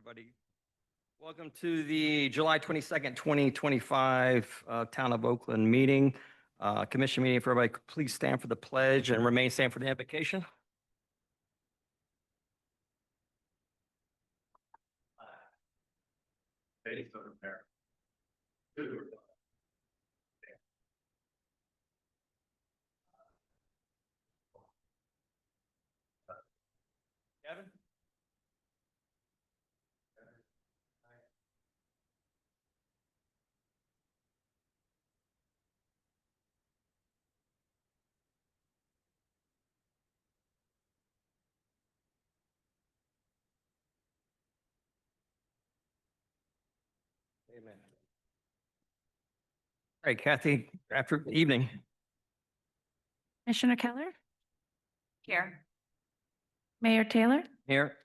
everybody. Welcome to the July 22nd, 2025 Town of Oakland meeting, commission meeting. For everybody, please stand for the pledge and remain stand for the invocation. Kevin? Amen. All right, Kathy, after evening. Commissioner Keller? Here. Mayor Taylor? Here.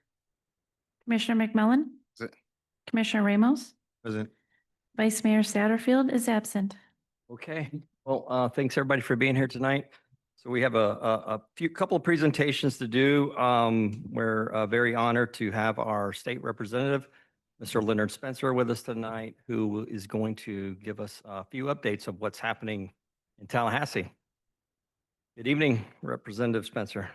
Commissioner McMillan? Present. Commissioner Ramos? Present. Vice Mayor Satterfield is absent. Okay, well, thanks everybody for being here tonight. So we have a couple of presentations to do. We're very honored to have our state representative, Mr. Leonard Spencer, with us tonight, who is going to give us a few updates of what's happening in Tallahassee. Good evening, Representative Spencer.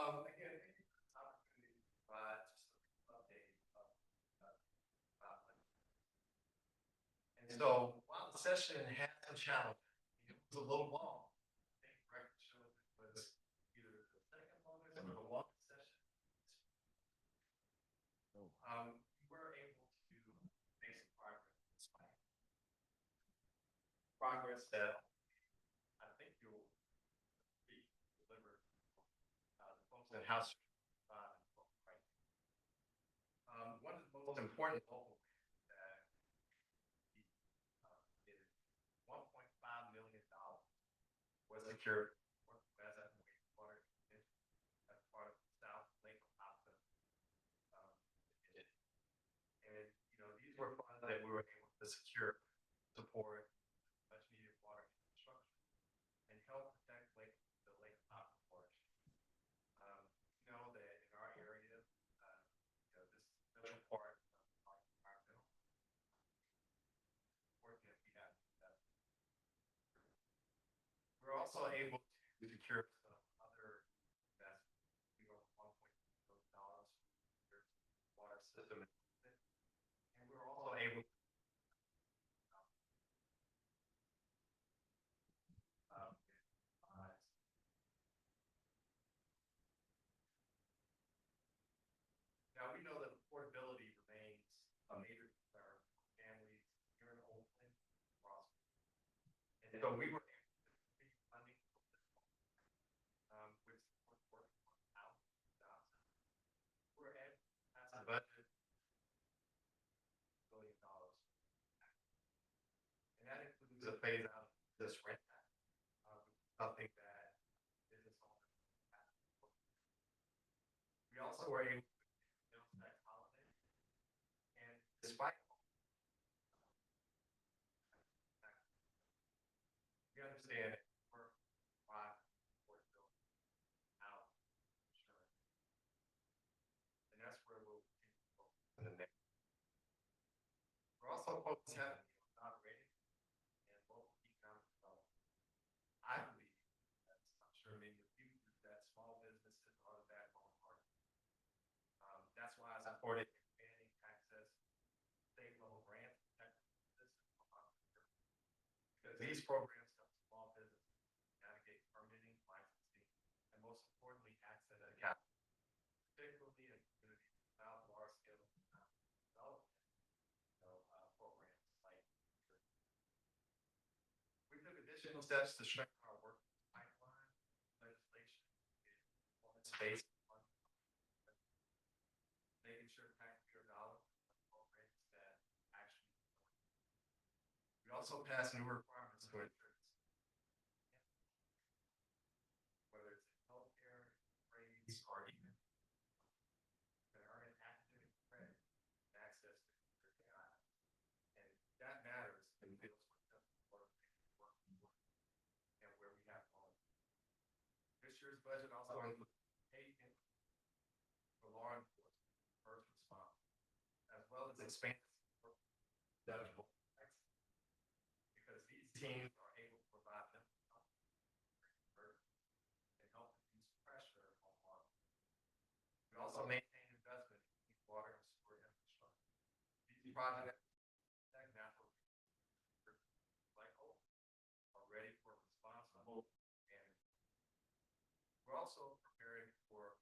Again, opportunity to provide just an update about and so while the session had some challenges, it was a little long. I think record shows it was either the second longest or the longest session. We were able to make some progress despite progress that I think you'll be delivered. The folks in House. One of the most important local that is $1.5 million was secured as a wastewater as part of the South Lake Opta. And these were funds that we were able to secure, support much needed water infrastructure and help protect the Lake Opta watershed. You know that in our area, this central part of our environmental work that we have. We're also able to secure some other investments. We were $1.2 million for water system, and we're also able to now we know that affordability remains a major concern for families here in Oakland, across. And so we were able to increase funding with support working on housing jobs. We're able to pass a budget $1 billion. And that includes a phase out of this rent tax, something that business owners have to support. We also were able to sales tax holiday, and despite we understand we're why affordability out insurance, and that's where we'll continue to focus in the next. We're also focused heavily on operating and local economic development. I believe, as I'm sure many of you, that small businesses are the backbone of our economy. That's why I supported expanding access to state level grants and technical assistance for entrepreneurs. Because these programs help small businesses navigate permitting, licensing, and most importantly, access to capital, particularly in communities without large scale economic development programs like we took additional steps to strengthen our workforce pipeline legislation in space, making sure taxpayer dollars are programs that actually work. We also passed new requirements to ensure whether it's in healthcare, trades, or even earn academic credit and access to AI. budget also includes pay for law enforcement, first response, as well as expanded support for eligible taxes. Because these teams are able to provide them and help reduce pressure on water. We also maintain investment in water and sewer infrastructure. These projects protect natural resources like Hope are ready for responsible and we're also preparing for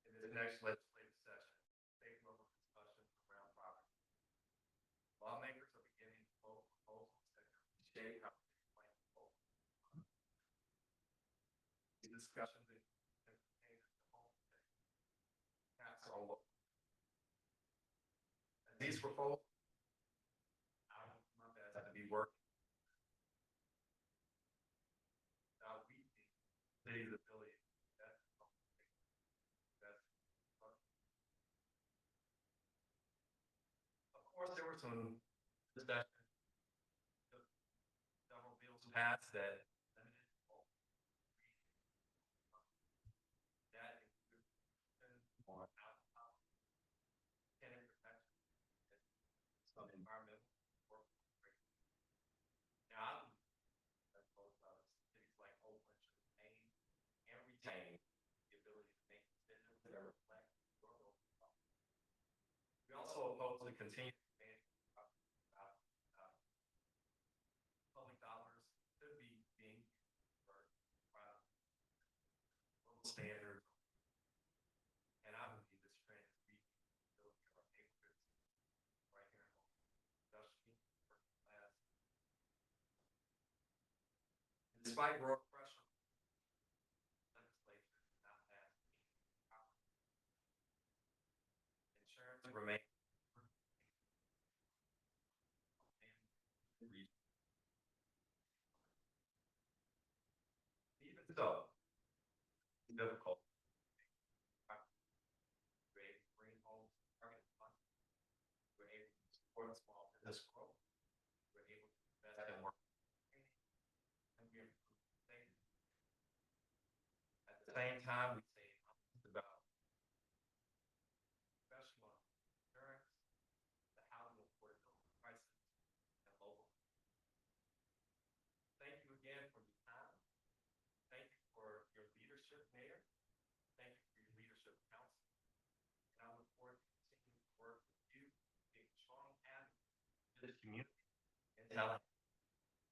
in this next legislative session, state level discussions around property. Lawmakers are beginning to vote proposals that can reshape how we plan to vote. These discussions contain the home tax on local. And these proposals, I will do my best to be working. We city's ability to invest. Of course, there were some discussions. Several bills passed that limited that included on tenant protection, some environmental work. Now, as both cities like Oakland should maintain and retain the ability to make decisions that reflect your local law. We also oppose the continued public dollars should be being used for local standards. And I believe this trend is reaching the ability of our neighborhoods right here in Dusty, class. Despite growing pressure, legislation is not passed. Insurance remains. Even so, it's difficult. Create green homes, target funds. We're able to support small business growth. We're able to invest in work. And we improve safety. At the same time, we say about professional insurance, the housing affordability crisis, and local. Thank you again for your time. Thank you for your leadership, Mayor. Thank you for your leadership, Council. And I look forward to continuing to work with you, being strong advocates for this community and talent.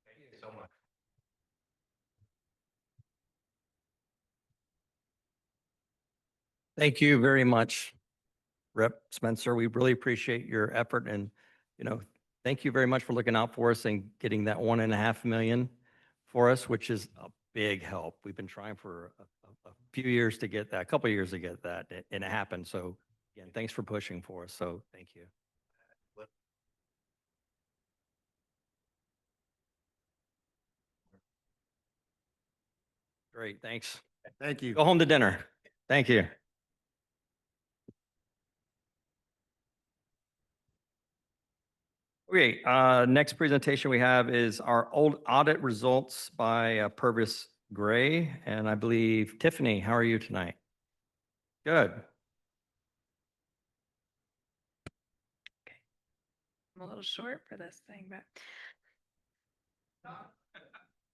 Thank you so much. Thank you very much, Rep. Spencer. We really appreciate your effort and, thank you very much for looking out for us and getting that 1.5 million for us, which is a big help. We've been trying for a few years to get that, a couple of years to get that, and it happened. So again, thanks for pushing for us. So thank you. Great, thanks. Thank you. Go home to dinner. Thank you. Okay, next presentation we have is our old audit results by Purvis Gray. And I believe Tiffany, how are you tonight? Good. I'm a little short for this thing, but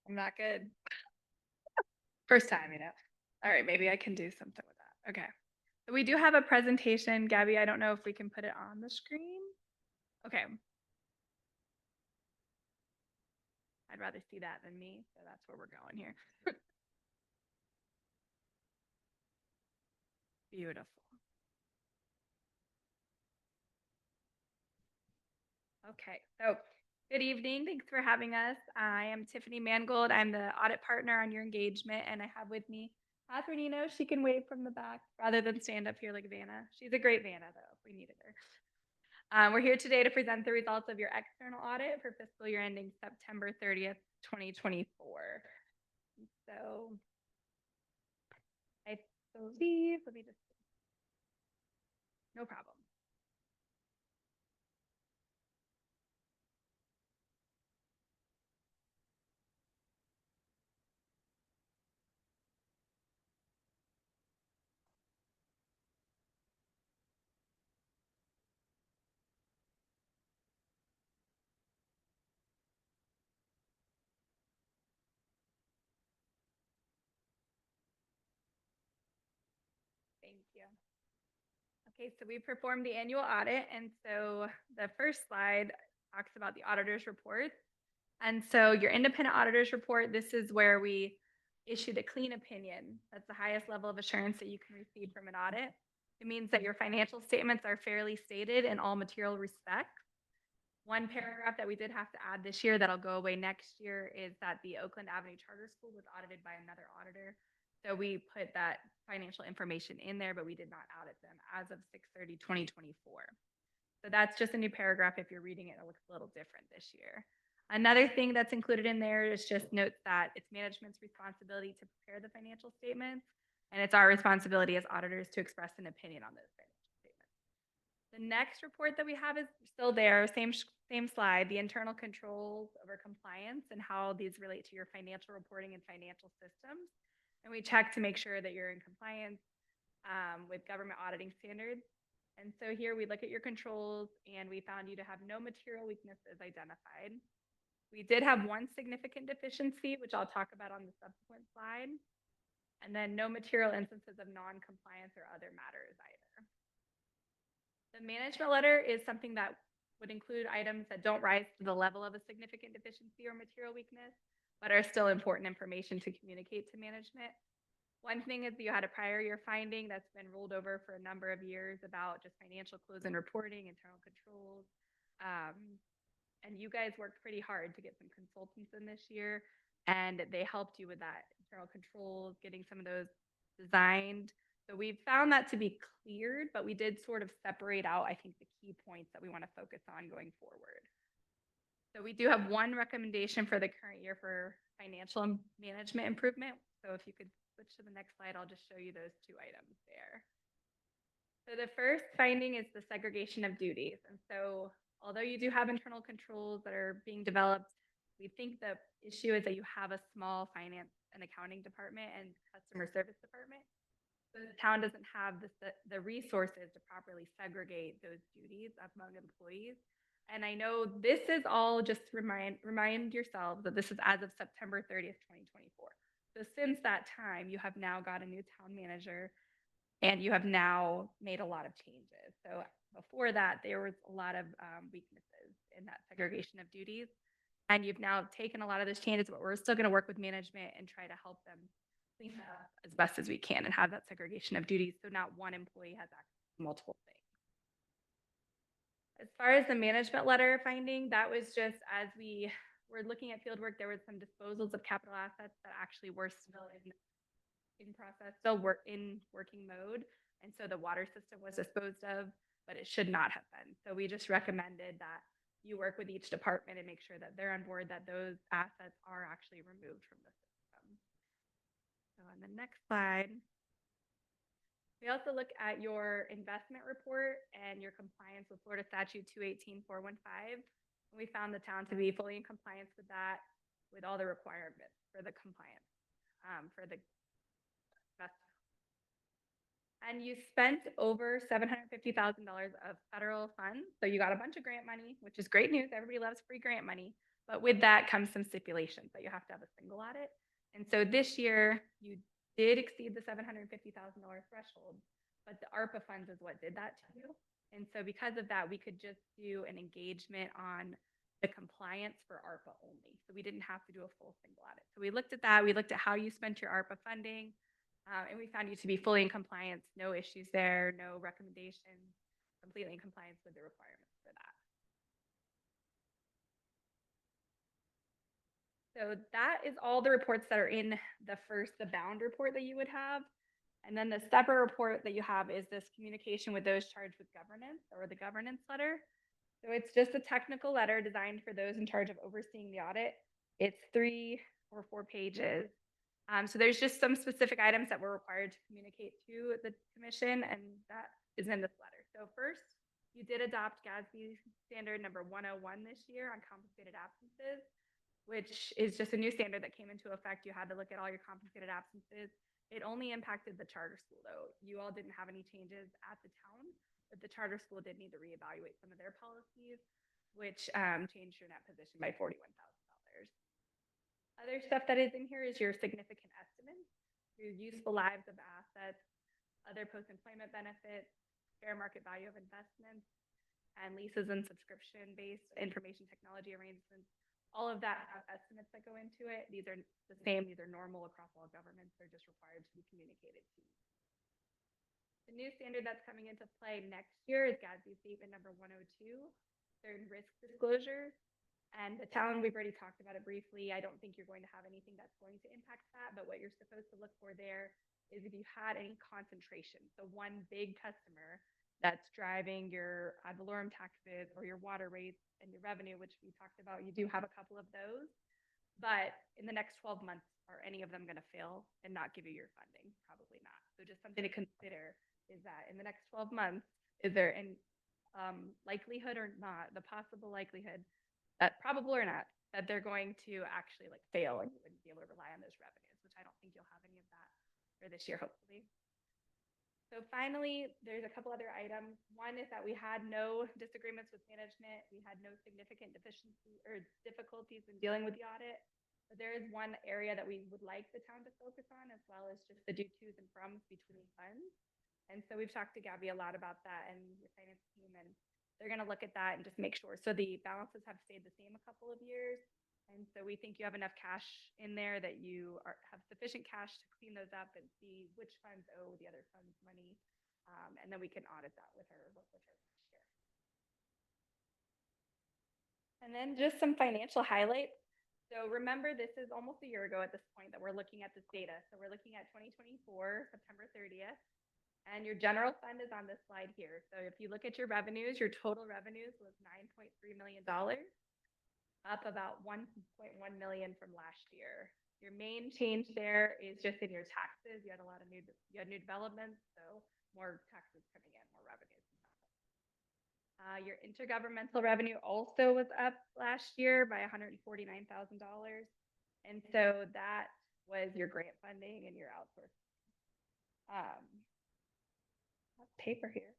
I'm not good. First time, All right, maybe I can do something with that. Okay. So we do have a presentation. Gabby, I don't know if we can put it on the screen. Okay. I'd rather see that than me, so that's where we're going here. Beautiful. Okay, so good evening. Thanks for having us. I am Tiffany Mangold. I'm the audit partner on your engagement, and I have with me Catherine Eno. She can wave from the back rather than stand up here like Vanna. She's a great Vanna, though, if we needed her. We're here today to present the results of your external audit for fiscal year ending September 30th, 2024. So I believe, let me just, no problem. you. Okay, so we performed the annual audit, and so the first slide talks about the auditor's report. And so your independent auditor's report, this is where we issued a clean opinion. That's the highest level of assurance that you can receive from an audit. It means that your financial statements are fairly stated in all material respects. One paragraph that we did have to add this year that'll go away next year is that the Oakland Avenue Charter School was audited by another auditor. So we put that financial information in there, but we did not audit them as of 6/30/2024. So that's just a new paragraph. If you're reading it, it looks a little different this year. Another thing that's included in there is just notes that it's management's responsibility to prepare the financial statements, and it's our responsibility as auditors to express an opinion on those financial statements. The next report that we have is still there, same slide, the internal controls over compliance and how these relate to your financial reporting and financial systems. And we check to make sure that you're in compliance with government auditing standards. And so here we look at your controls and we found you to have no material weaknesses identified. We did have one significant deficiency, which I'll talk about on the subsequent slide. And then no material instances of non-compliance or other matters either. The management letter is something that would include items that don't rise to the level of a significant deficiency or material weakness, but are still important information to communicate to management. One thing is you had a prior year finding that's been rolled over for a number of years about just financial close and reporting, internal controls. And you guys worked pretty hard to get some consultants in this year, and they helped you with that internal controls, getting some of those designed. So we found that to be cleared, but we did sort of separate out, I think, the key points that we want to focus on going forward. So we do have one recommendation for the current year for financial management improvement. So if you could switch to the next slide, I'll just show you those two items there. So the first finding is the segregation of duties. And so although you do have internal controls that are being developed, we think the issue is that you have a small finance and accounting department and customer service department. So the town doesn't have the resources to properly segregate those duties among employees. And I know this is all just remind yourselves that this is as of September 30th, 2024. So since that time, you have now got a new town manager and you have now made a lot of changes. So before that, there was a lot of weaknesses in that segregation of duties. And you've now taken a lot of those changes, but we're still going to work with management and try to help them clean that up as best as we can and have that segregation of duties so not one employee has access to multiple things. As far as the management letter finding, that was just as we were looking at fieldwork, there was some disposals of capital assets that actually were still in process, still in working mode. And so the water system was disposed of, but it should not have been. So we just recommended that you work with each department and make sure that they're on board, that those assets are actually removed from the system. So on the next slide, we also look at your investment report and your compliance with Florida Statute 218-415. We found the town to be fully in compliance with that, with all the requirements for the compliance, for the investment. And you spent over $750,000 of federal funds. So you got a bunch of grant money, which is great news. Everybody loves free grant money. But with that comes some stipulations that you have to have a single audit. And so this year you did exceed the $750,000 threshold, but the ARPA funds is what did that to you. And so because of that, we could just do an engagement on the compliance for ARPA only. So we didn't have to do a full single audit. So we looked at that. We looked at how you spent your ARPA funding. And we found you to be fully in compliance, no issues there, no recommendations, completely in compliance with the requirements for that. So that is all the reports that are in the bound report that you would have. And then the separate report that you have is this communication with those charged with governance, or the governance letter. So it's just a technical letter designed for those in charge of overseeing the audit. It's 3 or 4 pages. So there's just some specific items that we're required to communicate to the commission, and that is in this letter. So first, you did adopt GASB standard number 101 this year on compensated absences, which is just a new standard that came into effect. You had to look at all your compensated absences. It only impacted the charter school, though. You all didn't have any changes at the town, but the charter school did need to reevaluate some of their policies, which changed your net position by $41,000. Other stuff that is in here is your significant estimates, your useful lives of assets, other post-employment benefits, fair market value of investments, and leases and subscription-based information technology arrangements. All of that have estimates that go into it. These are the same, these are normal across all governments. They're just required to be communicated to you. The new standard that's coming into play next year is GASB statement number 102, certain risk disclosures. And the town, we've already talked about it briefly. I don't think you're going to have anything that's going to impact that, but what you're supposed to look for there is if you had any concentration. So one big customer that's driving your ad valorem taxes or your water rates and your revenue, which we talked about, you do have a couple of those. But in the next 12 months, are any of them going to fail and not give you your funding? Probably not. So just something to consider is that in the next 12 months, is there any likelihood or not, the possible likelihood that probable or not, that they're going to actually like fail and you wouldn't be able to rely on those revenues, which I don't think you'll have any of that for this year, hopefully. So finally, there's a couple other items. One is that we had no disagreements with management. We had no significant deficiency or difficulties in dealing with the audit. But there is one area that we would like the town to focus on, as well as just the due tos and froms between funds. And so we've talked to Gabby a lot about that and your finance team, and they're going to look at that and just make sure. So the balances have stayed the same a couple of years. And so we think you have enough cash in there that you have sufficient cash to clean those up and see which funds owe the other funds money. And then we can audit that with her, work with her next year. And then just some financial highlights. So remember, this is almost a year ago at this point that we're looking at this data. So we're looking at 2024, September 30th. And your general fund is on this slide here. So if you look at your revenues, your total revenues was $9.3 million, up about 1.1 million from last year. Your main change there is just in your taxes. You had a lot of new developments, so more taxes coming in, more revenues. Your intergovernmental revenue also was up last year by $149,000. And so that was your grant funding and your outsourcing. Paper here.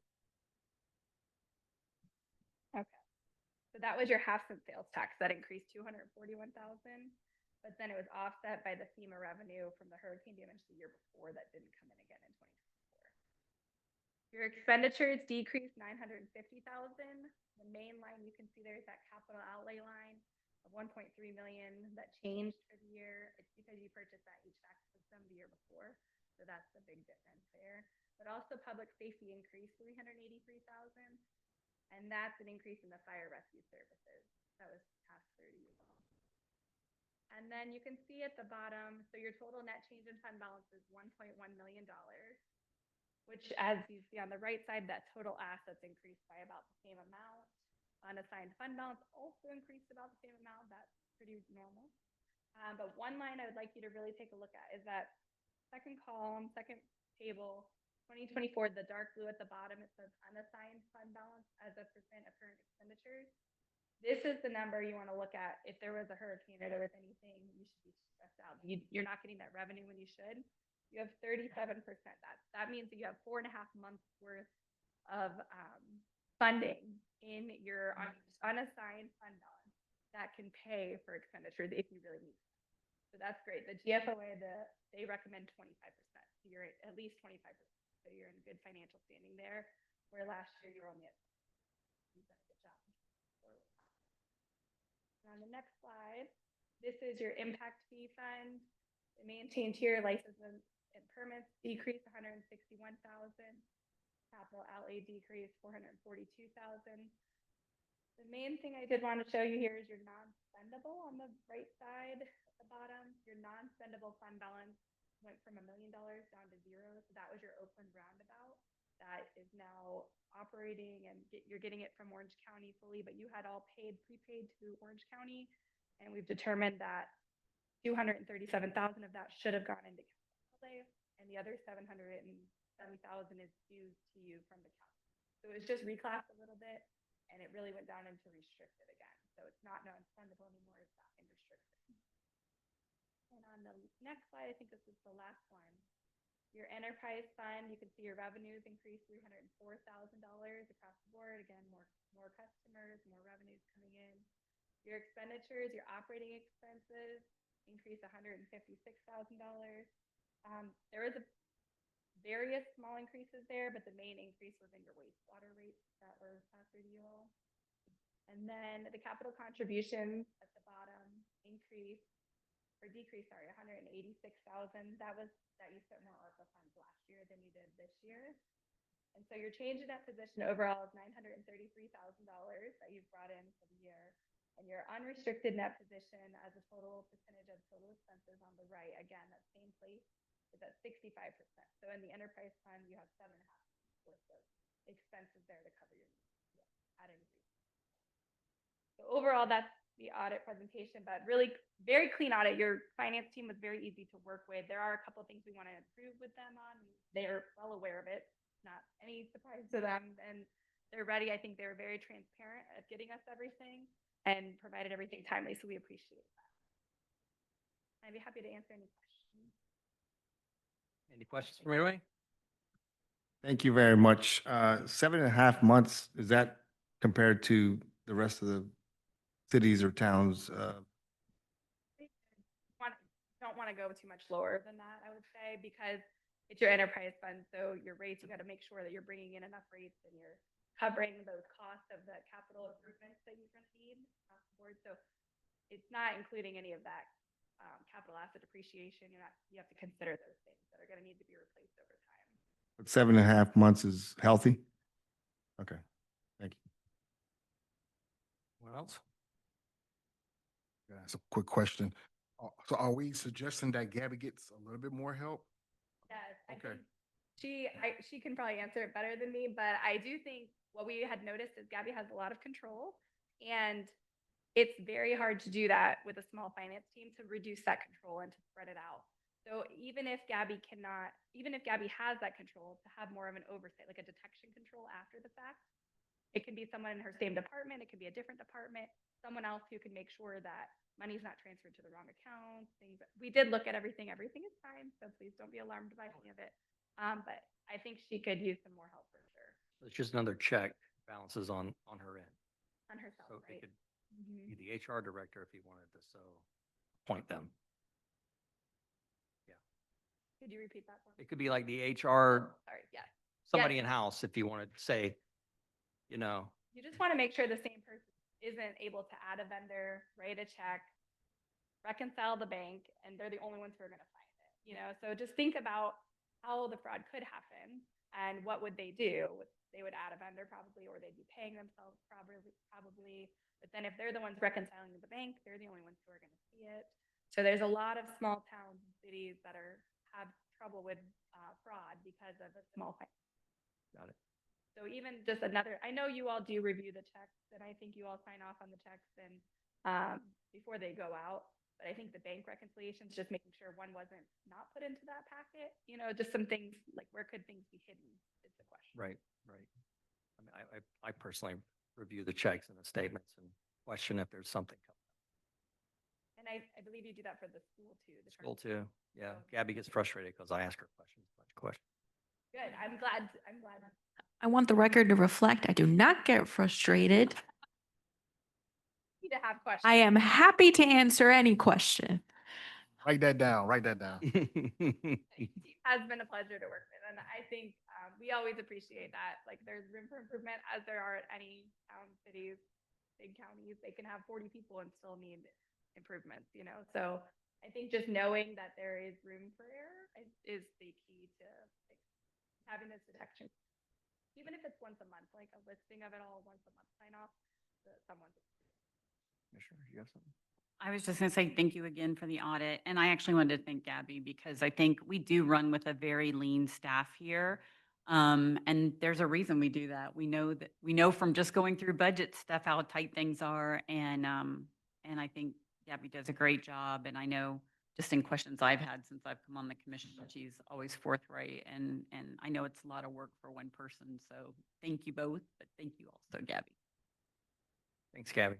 Okay. So that was your half cent sales tax that increased 241,000, but then it was offset by the FEMA revenue from the hurricane damage the year before that didn't come in again in 2024. Your expenditures decreased 950,000. The main line you can see there is that capital outlay line of 1.3 million that changed for the year. It's because you purchased that HVAC system the year before. So that's the big difference there. But also public safety increased 383,000. And that's an increase in the fire rescue services. That was passed through to you all. And then you can see at the bottom, so your total net change in fund balance is $1.1 million, which as you see on the right side, that total assets increased by about the same amount. Unassigned fund balance also increased about the same amount. That's pretty normal. But one line I would like you to really take a look at is that second column, second table, 2024, the dark blue at the bottom, it says unassigned fund balance as a percent of current expenditures. This is the number you want to look at. If there was a hurricane or there was anything, you should be stressed out. You're not getting that revenue when you should. You have 37%. That means that you have 4.5 months worth of funding in your unassigned fund balance that can pay for expenditures if you really need it. So that's great. The GFOA, they recommend 25%. So you're at least 25%. So you're in good financial standing there, where last year you were only at. You've done a good job. And on the next slide, this is your impact fee fund. The main change here, licenses and permits decreased 161,000. Capital outlay decreased 442,000. The main thing I did want to show you here is your non-spendable on the right side at the bottom. Your non-spendable fund balance went from $1 million down to 0. So that was your Oakland roundabout that is now operating, and you're getting it from Orange County fully, but you had all prepaid to Orange County. And we've determined that 237,000 of that should have gone into capital outlay, and the other 770,000 is due to you from the county. So it was just reclassed a little bit, and it really went down into restricted again. So it's not non-spendable anymore, it's not in restricted. And on the next slide, I think this is the last one. Your enterprise fund, you can see your revenues increased $304,000 across the board. Again, more customers, more revenues coming in. Your expenditures, your operating expenses increased $156,000. There was a various small increases there, but the main increase was in your wastewater rates that were passed through to you all. And then the capital contributions at the bottom increased or decreased, sorry, 186,000. That you spent more ARPA funds last year than you did this year. And so your change in that position overall is $933,000 that you've brought in for the year. And your unrestricted net position as a total percentage of total expenses on the right, again, that same place, is at 65%. So in the enterprise fund, you have 7.5 worth of expenses there to cover your needs at any rate. So overall, that's the audit presentation, but really very clean audit. Your finance team was very easy to work with. There are a couple of things we want to improve with them on. They're well aware of it, not any surprise to them, and they're ready. I think they were very transparent at getting us everything and provided everything timely, so we appreciate that. I'd be happy to answer any questions. Any questions from anybody? Thank you very much. 7.5 months, is that compared to the rest of the cities or towns? Don't want to go too much lower than that, I would say, because it's your enterprise fund. So your rates, you got to make sure that you're bringing in enough rates and you're covering those costs of the capital improvements that you're going to need across the board. So it's not including any of that capital asset depreciation. You have to consider those things that are going to need to be replaced over time. But 7.5 months is healthy? Okay, thank you. What else? That's a quick question. So are we suggesting that Gabby gets a little bit more help? Yes, I Okay. think she can probably answer it better than me, but I do think what we had noticed is Gabby has a lot of control, and it's very hard to do that with a small finance team, to reduce that control and to spread it out. So even if Gabby has that control, to have more of an oversight, like a detection control after the fact, it can be someone in her same department, it could be a different department, someone else who can make sure that money's not transferred to the wrong account, things. We did look at everything. Everything is fine, so please don't be alarmed by any of it. But I think she could use some more help for sure It's just another check balances on her end. on herself, So it right? could Mhm. be the HR director if he wanted to so appoint them. Could you repeat that for me? It could be like the HR, Sorry, yeah. somebody in-house if you wanted to say, you know, You just want to make sure the same person isn't able to add a vendor, write a check, reconcile the bank, and they're the only ones who are going to find it. So just think about how the fraud could happen and what would they do. They would add a vendor probably, or they'd be paying themselves probably. But then if they're the ones reconciling with the bank, they're the only ones who are going to see it. So there's a lot of small towns and cities that have trouble with fraud because of a small finance. got it. So even just I know you all do review the checks, and I think you all sign off on the checks and before they go out. But I think the bank reconciliations, just making sure one wasn't not put into that packet. Just some things like where could things be hidden is the question. Right. I mean, I personally review the checks and the statements and question if there's something coming. And I believe you do that for the school too. The School current- too. Yeah. Gabby gets frustrated because I ask her questions, a bunch of questions. Good. I'm glad. I want the record to reflect, I do not get frustrated. You need to have questions. I am happy to answer any question. Write that down, write that down. It has been a pleasure to work with, and I think we always appreciate that. Like, there's room for improvement, as there are at any town, cities, big counties. They can have 40 people and still need improvements. So I think just knowing that there is room for error is the key to having this detection. Even if it's once a month, like a listing of it all once a month, sign off someone's. Commissioner, you have something? I was just going to say thank you again for the audit. And I actually wanted to thank Gabby because I think we do run with a very lean staff here. And there's a reason we do that. We know from just going through budget stuff how tight things are. And I think Gabby does a great job. And I know just in questions I've had since I've come on the commission, she's always forthright. And I know it's a lot of work for one person. So thank you both, but thank you also, Gabby. Thanks, Gabby.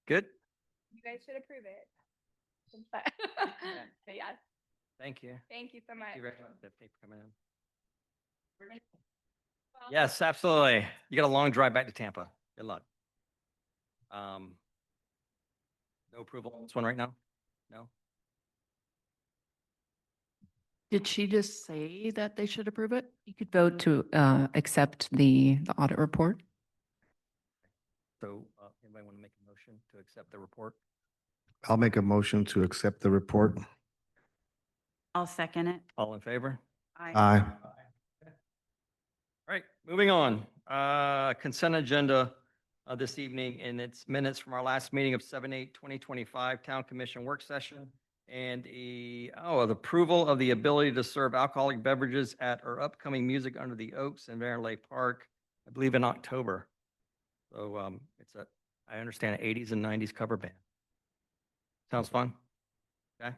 Good. You guys should approve it. But yes, Thank you. thank you so much. Thank you very much, Tiffany, for coming in. We're gonna- Well, Yes, absolutely. You got a long drive back to Tampa. Good luck. No approval on this one right now? No? Did she just say that they should approve it? You could vote to accept the audit report. So anybody want to make a motion to accept the report? I'll make a motion to accept the report. I'll second it. All in favor? Aye. All right, moving on. Consent agenda this evening, and it's minutes from our last meeting of 7/8/2025 Town Commission Work Session, and the approval of the ability to serve alcoholic beverages at our upcoming Music Under the Oaks in Vernon Park, I believe in October. So it's I understand, an 80s and 90s cover band. Sounds fun. Okay.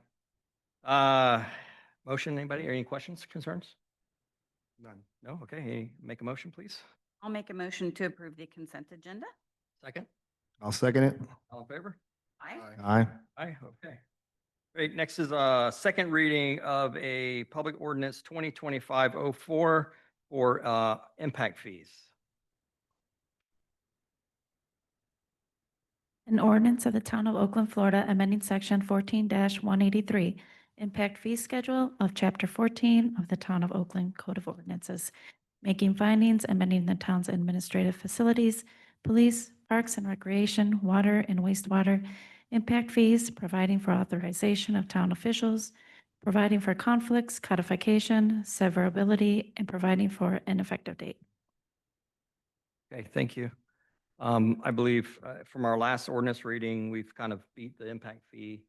Motion, anybody, or any questions, concerns? None. No? Okay, make a motion, please. I'll make a motion to approve the consent agenda. Second, I'll second it. all in favor? Aye. Aye. Aye, okay. Great, next is second reading of a public ordinance 2025-04 for impact fees. An ordinance of the Town of Oakland, Florida, amending Section 14-183, Impact Fee Schedule of Chapter 14 of the Town of Oakland Code of Ordinances, making findings, amending the town's administrative facilities, police, parks and recreation, water and wastewater, impact fees, providing for authorization of town officials, providing for conflicts, codification, severability, and providing for an effective date. Okay, thank you. I believe from our last ordinance reading, we've kind of beat the impact fee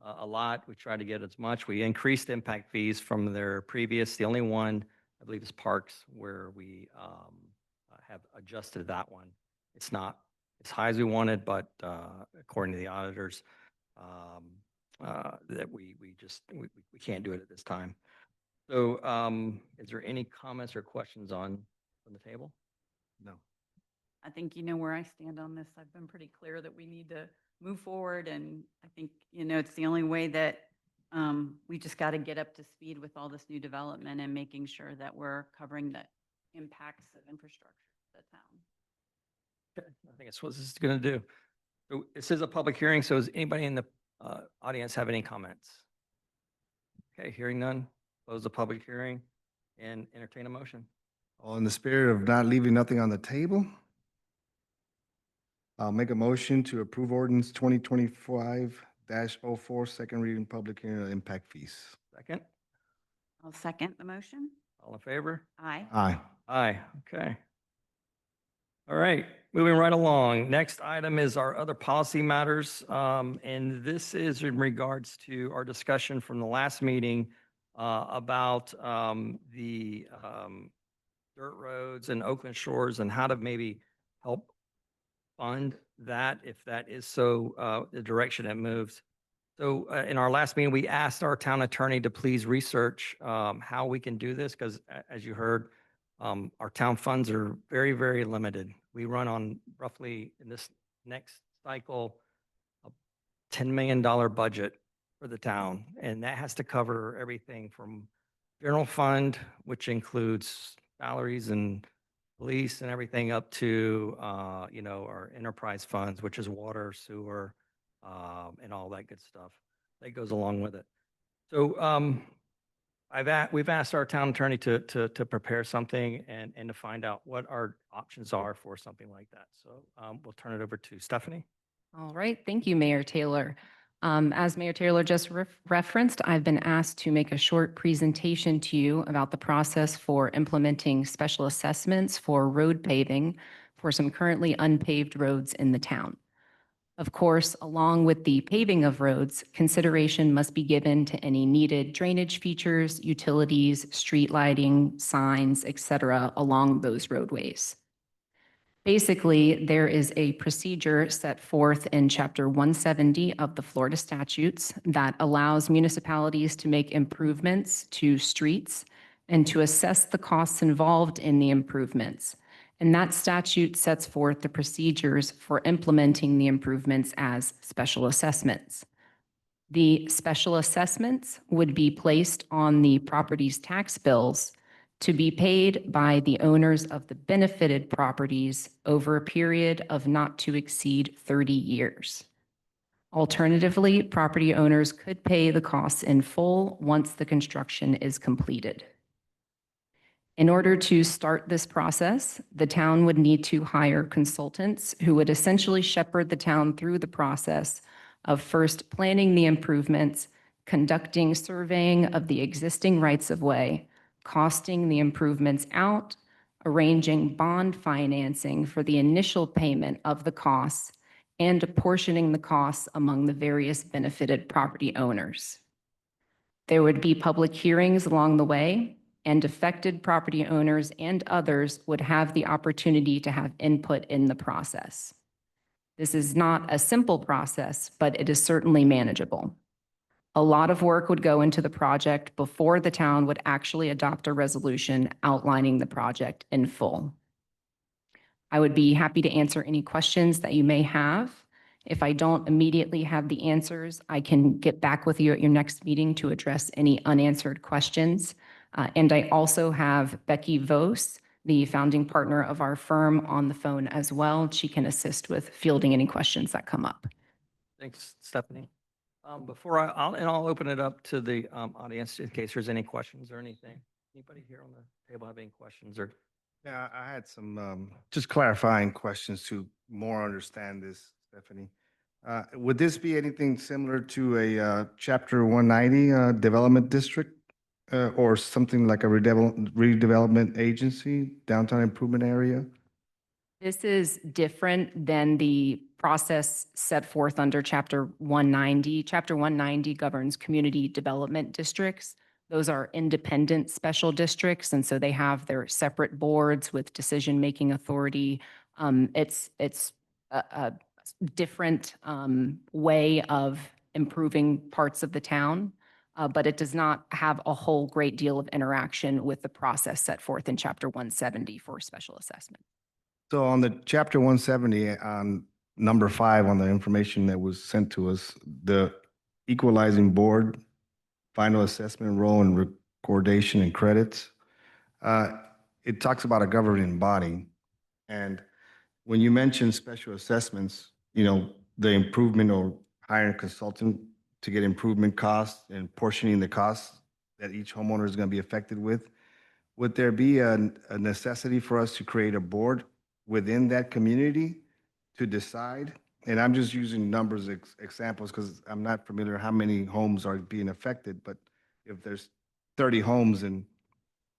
a lot. We tried to get as much. We increased impact fees from their previous. The only one, I believe, is parks, where we have adjusted that one. It's not as high as we wanted, but according to the auditors, that we can't do it at this time. So is there any comments or questions on the table? No. I think you know where I stand on this. I've been pretty clear that we need to move forward, and I think, it's the only way that we just got to get up to speed with all this new development and making sure that we're covering the impacts of infrastructure of the town. Okay, I think that's what this is going to do. So this is a public hearing, so does anybody in the audience have any comments? Okay, hearing none, close the public hearing and entertain a motion. All in the spirit of not leaving nothing on the table, I'll make a motion to approve ordinance 2025-04, second reading, public hearing on impact fees. Second, I'll second the motion. all in favor? Aye. Aye. Aye, okay. All right, moving right along. Next item is our other policy matters. And this is in regards to our discussion from the last meeting about the dirt roads and Oakland Shores and how to maybe help fund that if that is so the direction it moves. So in our last meeting, we asked our town attorney to please research how we can do this because as you heard, our town funds are very, very limited. We run on roughly in this next cycle, a $10 million budget for the town. And that has to cover everything from general fund, which includes salaries and police and everything up to, our enterprise funds, which is water, sewer, and all that good stuff that goes along with it. So we've asked our town attorney to prepare something and to find out what our options are for something like that. So we'll turn it over to Stephanie. All right, thank you, Mayor Taylor. As Mayor Taylor just referenced, I've been asked to make a short presentation to you about the process for implementing special assessments for road paving for some currently unpaved roads in the town. Of course, along with the paving of roads, consideration must be given to any needed drainage features, utilities, street lighting, signs, etc. along those roadways. Basically, there is a procedure set forth in Chapter 170 of the Florida statutes that allows municipalities to make improvements to streets and to assess the costs involved in the improvements. And that statute sets forth the procedures for implementing the improvements as special assessments. The special assessments would be placed on the property's tax bills to be paid by the owners of the benefited properties over a period of not to exceed 30 years. Alternatively, property owners could pay the costs in full once the construction is completed. In order to start this process, the town would need to hire consultants who would essentially shepherd the town through the process of first planning the improvements, conducting surveying of the existing rights-of-way, costing the improvements out, arranging bond financing for the initial payment of the costs, and apportioning the costs among the various benefited property owners. There would be public hearings along the way, and affected property owners and others would have the opportunity to have input in the process. This is not a simple process, but it is certainly manageable. A lot of work would go into the project before the town would actually adopt a resolution outlining the project in full. I would be happy to answer any questions that you may have. If I don't immediately have the answers, I can get back with you at your next meeting to address any unanswered questions. And I also have Becky Vos, the founding partner of our firm, on the phone as well. She can assist with fielding any questions that come up. Thanks, Stephanie. I'll open it up to the audience in case there's any questions or anything. Anybody here on the table have any questions or? Yeah, I had some just clarifying questions to more understand this, Stephanie. Would this be anything similar to a Chapter 190 development district or something like a redevelopment agency, downtown improvement area? This is different than the process set forth under Chapter 190. Chapter 190 governs community development districts. Those are independent special districts, and so they have their separate boards with decision-making authority. It's a different way of improving parts of the town, but it does not have a whole great deal of interaction with the process set forth in Chapter 170 for special assessment. So on the Chapter 170, on number 5 on the information that was sent to us, the equalizing board, final assessment role and recordation and credits, it talks about a governing body. And when you mention special assessments, you know, the improvement or hiring a consultant to get improvement costs and portioning the costs that each homeowner is going to be affected with, would there be a necessity for us to create a board within that community to decide? And I'm just using numbers examples because I'm not familiar how many homes are being affected, but if there's 30 homes and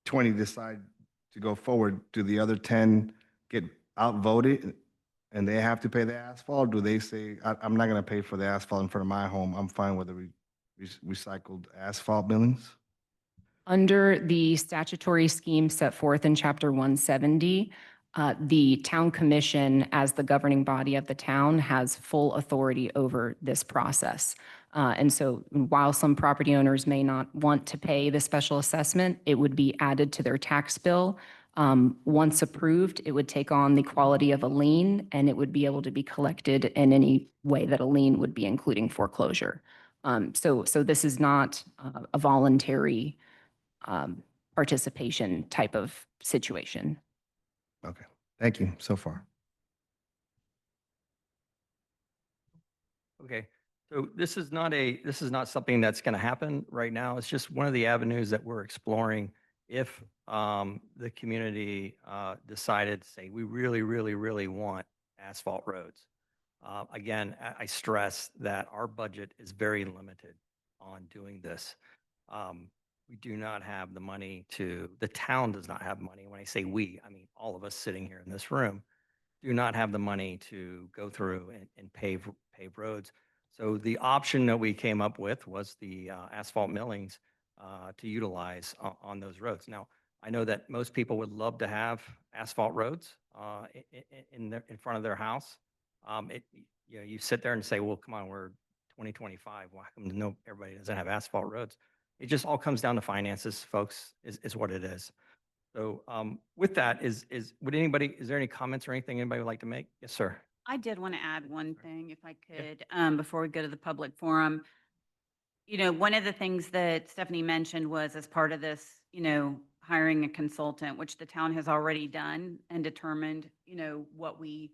20 decide to go forward, do the other 10 get outvoted and they have to pay the asphalt? Do they say, I'm not going to pay for the asphalt in front of my home, I'm fine with the recycled asphalt millings? Under the statutory scheme set forth in Chapter 170, the town commission, as the governing body of the town, has full authority over this process. And so while some property owners may not want to pay the special assessment, it would be added to their tax bill. Once approved, it would take on the quality of a lien, and it would be able to be collected in any way that a lien would be, including foreclosure. So this is not a voluntary participation type of situation. Okay, thank you so far. Okay, so this is not something that's going to happen right now. It's just one of the avenues that we're exploring if the community decided to say, we really, really, really want asphalt roads. Again, I stress that our budget is very limited on doing this. We do not have the money the town does not have money. When I say we, I mean all of us sitting here in this room do not have the money to go through and pave roads. So the option that we came up with was the asphalt millings to utilize on those roads. Now, I know that most people would love to have asphalt roads in front of their house. You sit there and say, well, come on, we're 2025. Why come everybody doesn't have asphalt roads? It just all comes down to finances, folks, is what it is. So with that, is there any comments or anything anybody would like to make? Yes, sir. I did want to add one thing, if I could, before we go to the public forum. You know, one of the things that Stephanie mentioned was as part of this, hiring a consultant, which the town has already done and determined, what we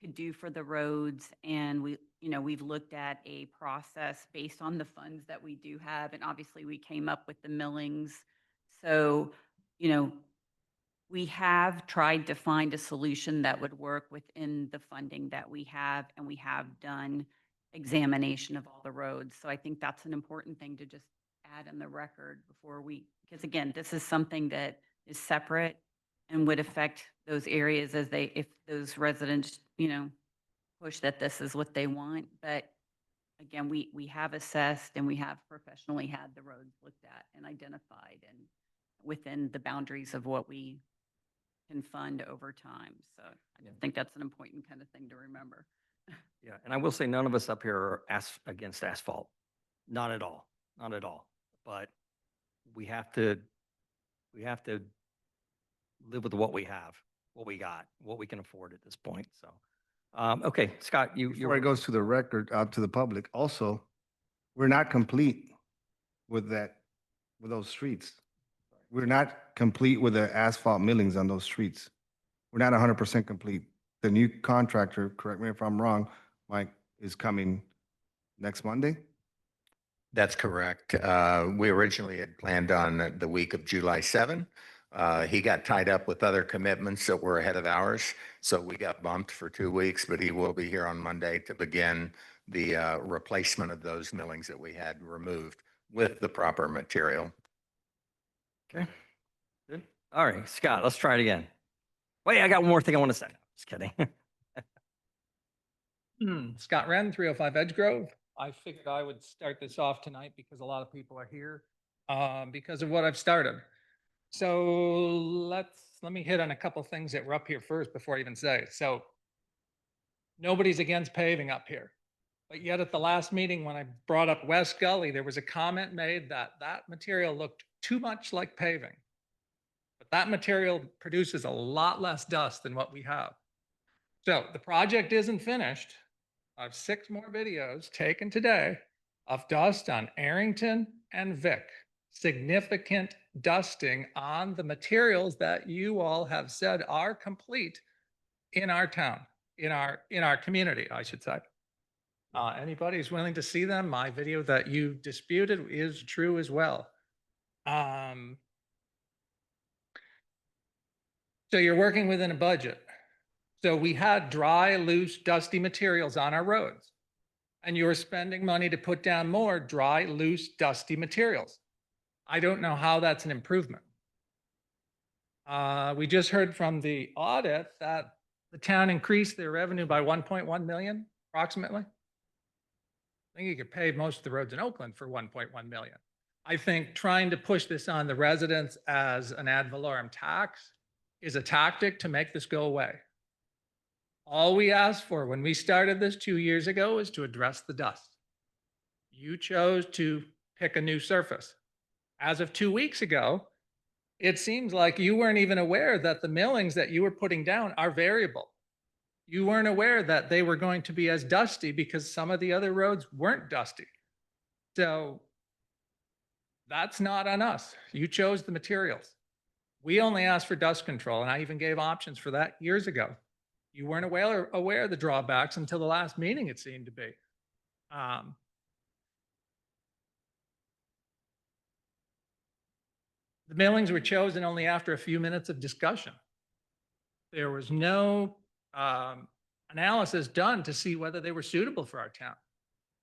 could do for the roads. And we've looked at a process based on the funds that we do have. And obviously we came up with the millings. So, we have tried to find a solution that would work within the funding that we have, and we have done examination of all the roads. So I think that's an important thing to just add in the record because again, this is something that is separate and would affect those areas if those residents, push that this is what they want. But again, we have assessed and we have professionally had the roads looked at and identified and within the boundaries of what we can fund over time. So I just think that's an important kind of thing to remember. Yeah, and I will say none of us up here are against asphalt. Not at all, not at all. But we have to live with what we have, what we got, what we can afford at this point. So, okay, Scott, Before it goes to the record, out to the public, also, we're not complete with those streets. We're not complete with the asphalt millings on those streets. We're not 100% complete. The new contractor, correct me if I'm wrong, Mike, is coming next Monday? That's correct. We originally had planned on the week of July 7. He got tied up with other commitments that were ahead of ours, so we got bumped for 2 weeks, but he will be here on Monday to begin the replacement of those millings that we had removed with the proper material. Okay, good. All right, Scott, let's try it again. Wait, I got one more thing I want to say. Just kidding. Scott Wren, 305 Edge Grove. I figured I would start this off tonight because a lot of people are here because of what I've started. So let me hit on a couple things that were up here first before I even say it. So nobody's against paving up here. But yet at the last meeting, when I brought up West Gully, there was a comment made that material looked too much like paving. But that material produces a lot less dust than what we have. So the project isn't finished. I have 6 more videos taken today of dust on Arrington and Vic. Significant dusting on the materials that you all have said are complete in our town, in our community, I should say. Anybody who's willing to see them, my video that you disputed is true as well. So you're working within a budget. So we had dry, loose, dusty materials on our roads, and you were spending money to put down more dry, loose, dusty materials. I don't know how that's an improvement. We just heard from the audit that the town increased their revenue by 1.1 million, approximately. I think you could pave most of the roads in Oakland for 1.1 million. I think trying to push this on the residents as an ad valorem tax is a tactic to make this go away. All we asked for when we started this 2 years ago is to address the dust. You chose to pick a new surface. As of 2 weeks ago, it seems like you weren't even aware that the millings that you were putting down are variable. You weren't aware that they were going to be as dusty because some of the other roads weren't dusty. So that's not on us. You chose the materials. We only asked for dust control, and I even gave options for that years ago. You weren't aware of the drawbacks until the last meeting, it seemed to be. The millings were chosen only after a few minutes of discussion. There was no analysis done to see whether they were suitable for our town.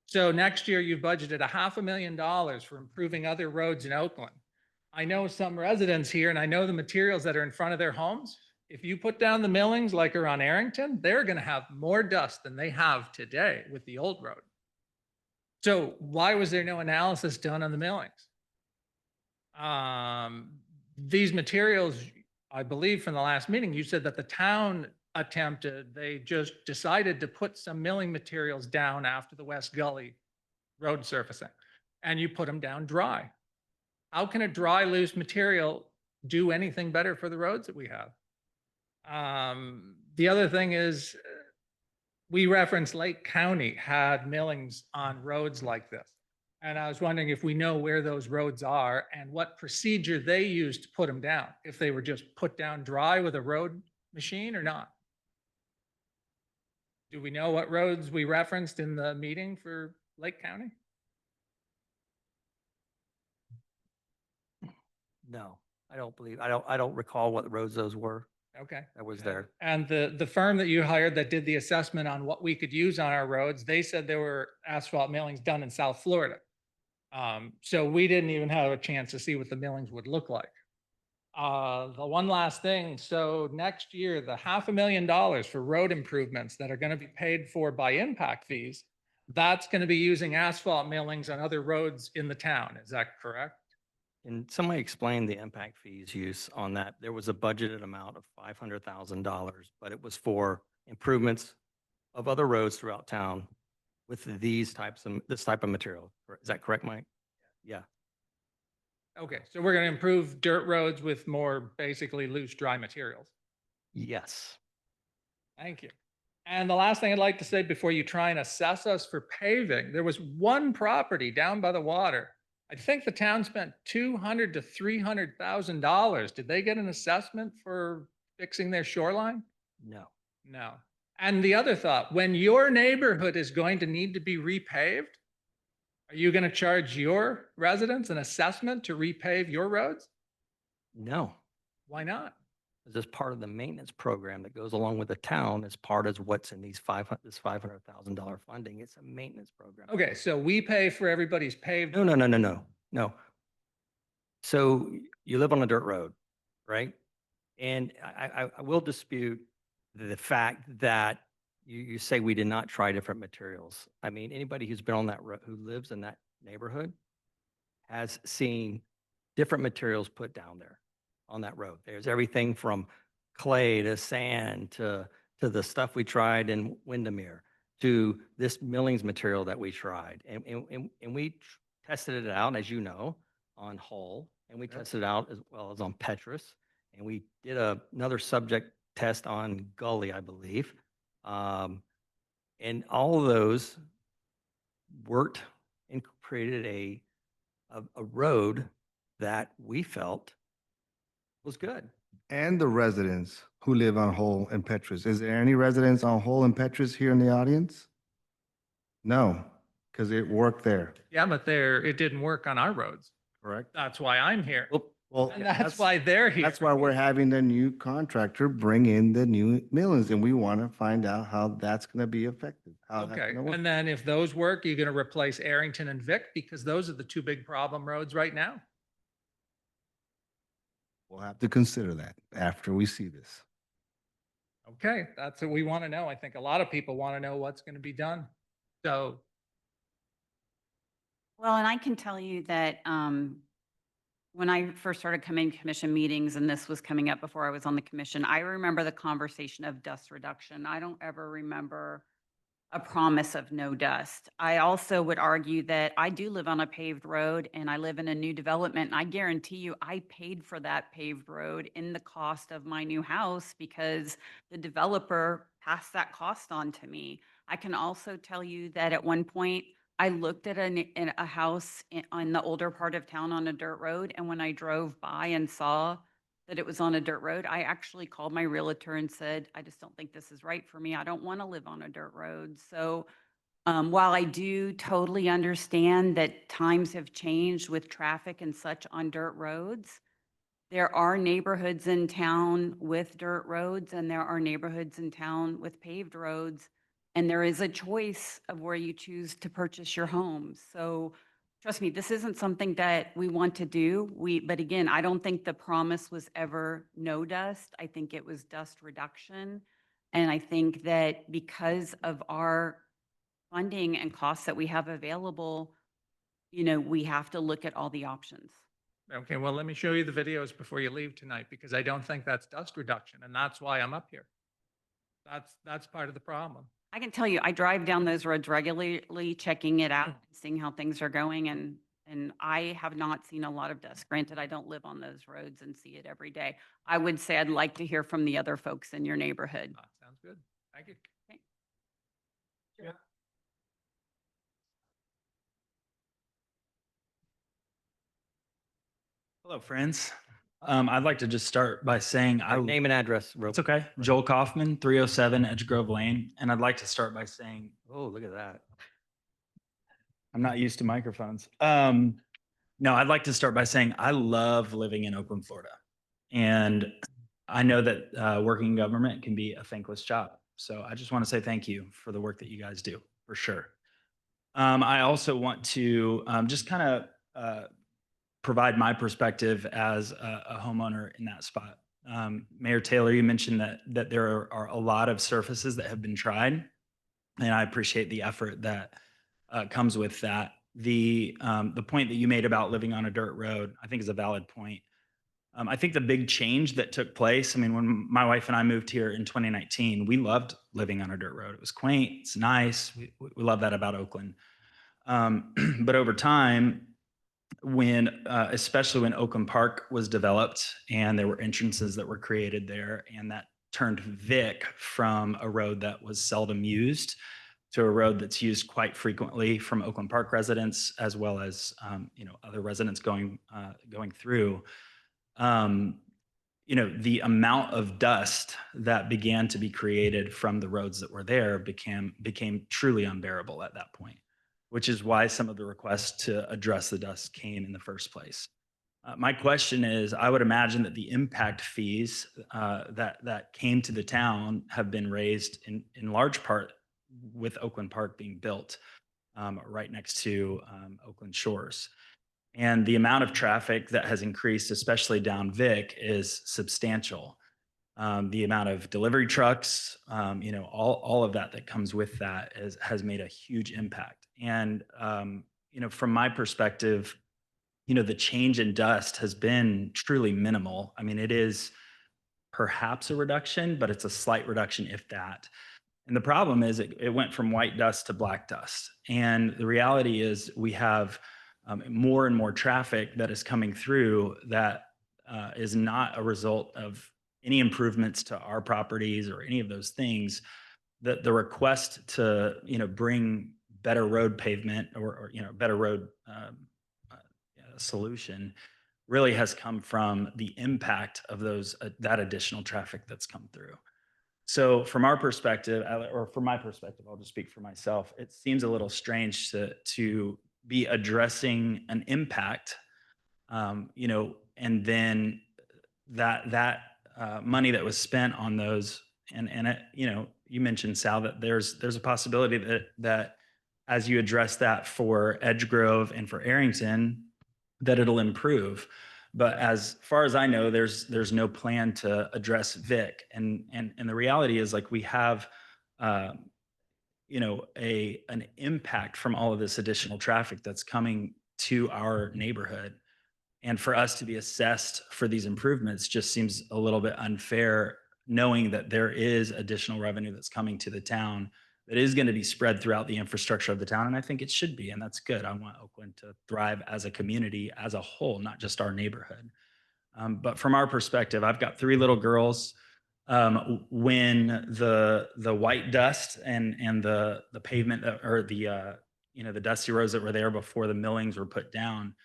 So next year you've budgeted $500,000 for improving other roads in Oakland. I know some residents here, and I know the materials that are in front of their homes. If you put down the millings like are on Arrington, they're going to have more dust than they have today with the old road. So why was there no analysis done on the millings? These materials, I believe from the last meeting, you said that the town they just decided to put some milling materials down after the West Gully road surfacing, and you put them down dry. How can a dry, loose material do anything better for the roads that we have? The other thing is, we referenced Lake County had millings on roads like this. And I was wondering if we know where those roads are and what procedure they used to put them down, if they were just put down dry with a road machine or not. Do we know what roads we referenced in the meeting for Lake County? No, I don't believe, I don't recall what roads those were Okay. that was there. And the firm that you hired that did the assessment on what we could use on our roads, they said there were asphalt millings done in South Florida. So we didn't even have a chance to see what the millings would look like. The one last thing, so next year, the $500,000 for road improvements that are going to be paid for by impact fees, that's going to be using asphalt millings on other roads in the town. Is that correct? Can somebody explain the impact fees use on that? There was a budgeted amount of $500,000, but it was for improvements of other roads throughout town with these types of, this type of material. Is that correct, Mike? Yeah. Okay, so we're going to improve dirt roads with more basically loose, dry materials. Yes. Thank you. And the last thing I'd like to say before you try and assess us for paving, there was one property down by the water. I think the town spent $200,000 to $300,000. Did they get an assessment for fixing their shoreline? No. No. And the other thought, when your neighborhood is going to need to be repaved, are you going to charge your residents an assessment to repave your roads? No. Why not? This is part of the maintenance program that goes along with the town as part of what's in this $500,000 funding. It's a maintenance program. Okay, so we pay for everybody's paved. No. So you live on a dirt road, right? And I will dispute the fact that you say we did not try different materials. I mean, anybody who's been on that road, who lives in that neighborhood has seen different materials put down there on that road. There's everything from clay to sand to the stuff we tried in Windermere to this millings material that we tried. And we tested it out, as you know, on Hull, and we tested it out as well as on Petrus. And we did another subject test on Gully, I believe. And all of those worked and created a road that we felt was good. And the residents who live on Hull and Petrus. Is there any residents on Hull and Petrus here in the audience? No, because it worked there, Yeah, but it didn't work on our roads. correct? That's why I'm here. Well, And that's why they're here. That's why we're having the new contractor bring in the new millings, and we want to find out how that's going to be effective. how that's Okay, gonna work. and then if those work, you're going to replace Arrington and Vic because those are the two big problem roads right now. We'll have to consider that after we see this. Okay, that's what we want to know. I think a lot of people want to know what's going to be done. So, Well, and I can tell you that when I first started coming to commission meetings, and this was coming up before I was on the commission, I remember the conversation of dust reduction. I don't ever remember a promise of no dust. I also would argue that I do live on a paved road and I live in a new development. And I guarantee you, I paid for that paved road in the cost of my new house because the developer passed that cost on to me. I can also tell you that at one point, I looked at a house on the older part of town on a dirt road. And when I drove by and saw that it was on a dirt road, I actually called my realtor and said, I just don't think this is right for me. I don't want to live on a dirt road. So while I do totally understand that times have changed with traffic and such on dirt roads, there are neighborhoods in town with dirt roads and there are neighborhoods in town with paved roads. And there is a choice of where you choose to purchase your home. So trust me, this isn't something that we want to do. But again, I don't think the promise was ever no dust. I think it was dust reduction. And I think that because of our funding and costs that we have available, we have to look at all the options. okay, well, let me show you the videos before you leave tonight because I don't think that's dust reduction. And that's why I'm up here. That's part of the problem. I can tell you, I drive down those roads regularly, checking it out, seeing how things are going, and I have not seen a lot of dust. Granted, I don't live on those roads and see it every day. I would say I'd like to hear from the other folks in your neighborhood. Sounds good. Thank you. Hello, friends. I'd like to just start by saying Name and address. real it's okay. Joel Kaufman, 307 Edge Grove Lane. And I'd like to start by saying Oh, look at that. I'm not used to microphones. No, I'd like to start by saying I love living in Oakland, Florida. And I know that working in government can be a thankless job. So I just want to say thank you for the work that you guys do, for sure. I also want to just kind of provide my perspective as a homeowner in that spot. Mayor Taylor, you mentioned that there are a lot of surfaces that have been tried, and I appreciate the effort that comes with that. The point that you made about living on a dirt road, I think, is a valid point. I think the big change that took place, I mean, when my wife and I moved here in 2019, we loved living on a dirt road. It was quaint, it's nice. We love that about Oakland. But over time, especially when Oakland Park was developed and there were entrances that were created there, and that turned Vic from a road that was seldom used to a road that's used quite frequently from Oakland Park residents, as well as other residents going through. The amount of dust that began to be created from the roads that were there became truly unbearable at that point, which is why some of the requests to address the dust came in the first place. My question is, I would imagine that the impact fees that came to the town have been raised in large part with Oakland Park being built right next to Oakland Shores. And the amount of traffic that has increased, especially down Vic, is substantial. The amount of delivery trucks, all of that comes with that has made a huge impact. And, from my perspective, the change in dust has been truly minimal. I mean, it is perhaps a reduction, but it's a slight reduction, if that. And the problem is it went from white dust to black dust. And the reality is we have more and more traffic that is coming through that is not a result of any improvements to our properties or any of those things. The request to bring better road pavement or better road solution really has come from the impact of that additional traffic that's come through. So from our perspective, or from my perspective, I'll just speak for myself, it seems a little strange to be addressing an impact, and then that money that was spent on those, and it, you mentioned, Sal, that there's a possibility that as you address that for Edge Grove and for Arrington, that it'll improve. But as far as I know, there's no plan to address Vic, and the reality is, like, we have an impact from all of this additional traffic that's coming to our neighborhood. And for us to be assessed for these improvements just seems a little bit unfair, knowing that there is additional revenue that's coming to the town that is going to be spread throughout the infrastructure of the town. And I think it should be, and that's good. I want Oakland to thrive as a community as a whole, not just our neighborhood. But from our perspective, I've got 3 little girls. When the white dust and the pavement or the dusty roads that were there before the millings were put down,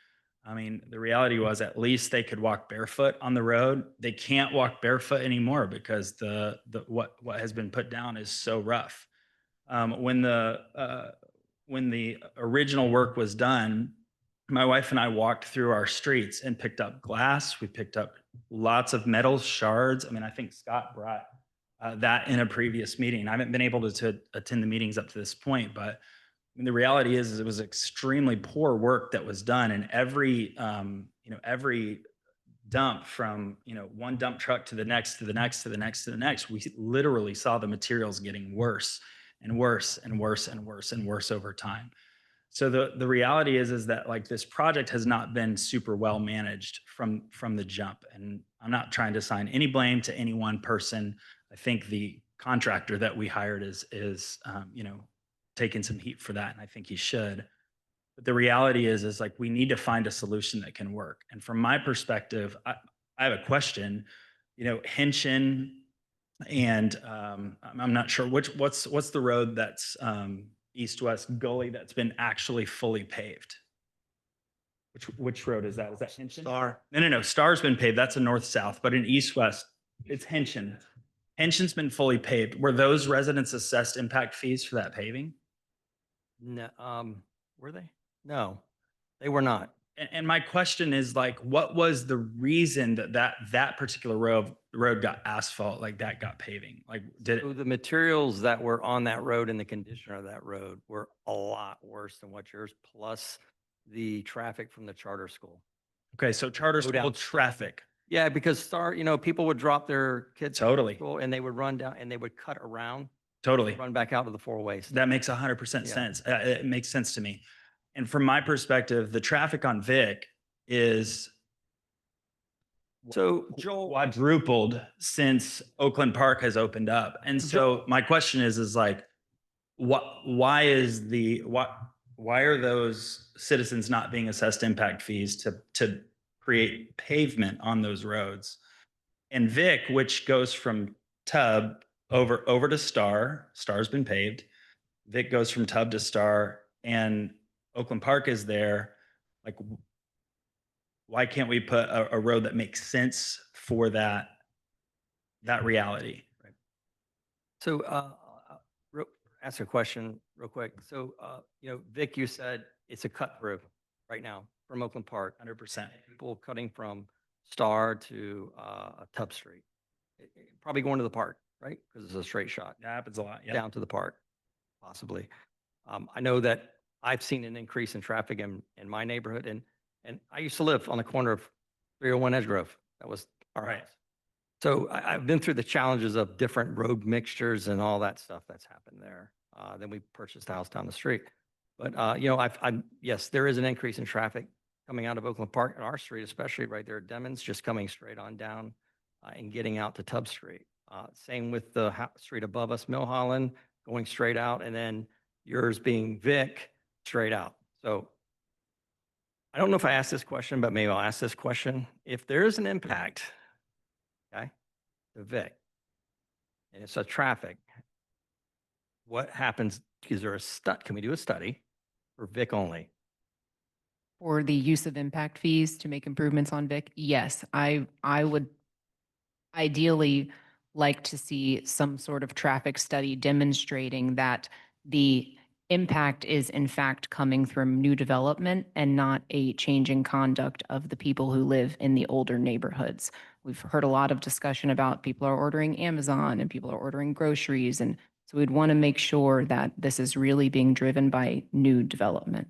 I mean, the reality was at least they could walk barefoot on the road. They can't walk barefoot anymore because what has been put down is so rough. When the original work was done, my wife and I walked through our streets and picked up glass. We picked up lots of metal shards. I mean, I think Scott brought that in a previous meeting. I haven't been able to attend the meetings up to this point, but I mean, the reality is it was extremely poor work that was done, and every dump from one dump truck to the next, to the next, to the next, to the next, we literally saw the materials getting worse and worse and worse and worse and worse over time. So the reality is that, like, this project has not been super well managed from the jump, and I'm not trying to assign any blame to any one person. I think the contractor that we hired is taking some heat for that, and I think he should. But the reality is like, we need to find a solution that can work. And from my perspective, I have a question. Henshin and I'm not sure what's the road that's east-west gully that's been actually fully paved. Which road is that? Is that Henshin? Star. No. Star's been paved. That's a north-south, but in east-west, it's Henshin. Henshin's been fully paved. Were those residents assessed impact fees for that paving? No, were they? No, they were not. And my question is like, what was the reason that particular road got asphalt, like that got paving? Like, did So it? the materials that were on that road and the condition of that road were a lot worse than what yours, plus the traffic from the charter school. Okay, so charter Go down. school traffic. Yeah, because people would drop their kids to Totally. school and they would run down and they would cut around, Totally. run back out to the four ways. That makes 100% Yeah. sense. It makes sense to me. And from my perspective, the traffic on Vic is So Joel, quadrupled since Oakland Park has opened up. And so my question is like, why are those citizens not being assessed impact fees to create pavement on those roads? And Vic, which goes from Tub over to Star, Star's been paved. Vic goes from Tub to Star, and Oakland Park is there. Like, why can't we put a road that makes sense for that reality? so ask a question real quick. So Vic, you said it's a cut through right now from Oakland Park. 100%. People cutting from Star to Tub Street, probably going to the park, right? Because it's a straight shot That happens a lot. Yeah. down to the park, possibly. I know that I've seen an increase in traffic in my neighborhood, and I used to live on the corner of 301 Edgegrove. That was our Right. house. So I've been through the challenges of different road mixtures and all that stuff that's happened there. Then we purchased a house down the street. But, yes, there is an increase in traffic coming out of Oakland Park and our street, especially right there at Demons, just coming straight on down and getting out to Tub Street. Same with the street above us, Milholland, going straight out, and then yours being Vic, straight out. So I don't know if I asked this question, but maybe I'll ask this question. If there is an impact, okay, to Vic, and it's a traffic, what happens? Is there can we do a study for Vic only? For the use of impact fees to make improvements on Vic, yes, I would ideally like to see some sort of traffic study demonstrating that the impact is in fact coming from new development and not a changing conduct of the people who live in the older neighborhoods. We've heard a lot of discussion about people are ordering Amazon and people are ordering groceries. And so we'd want to make sure that this is really being driven by new development.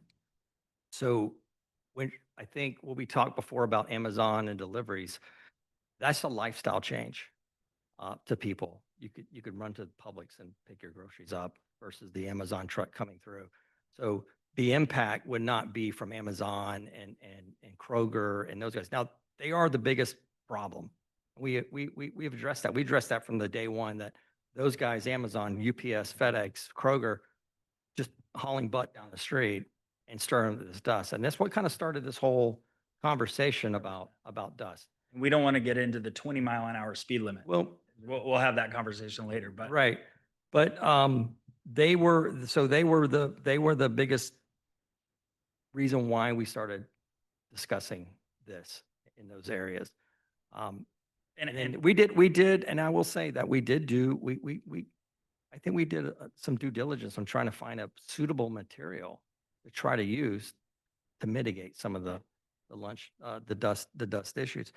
So I think we talked before about Amazon and deliveries. That's a lifestyle change to people. You could run to Publix and pick your groceries up versus the Amazon truck coming through. So the impact would not be from Amazon and Kroger and those guys. Now, they are the biggest problem. We've addressed that. We addressed that from the day one, that those guys, Amazon, UPS, FedEx, Kroger, just hauling butt down the street and stirring this dust. And that's what kind of started this whole conversation about dust. We don't want to get into the 20-mile-an-hour speed limit. Well, We'll have that conversation later, but right. But they were the biggest reason why we started discussing this in those areas. And then we did, and I will say that we did do, I think we did some due diligence on trying to find a suitable material to try to use to mitigate some of the dust issues.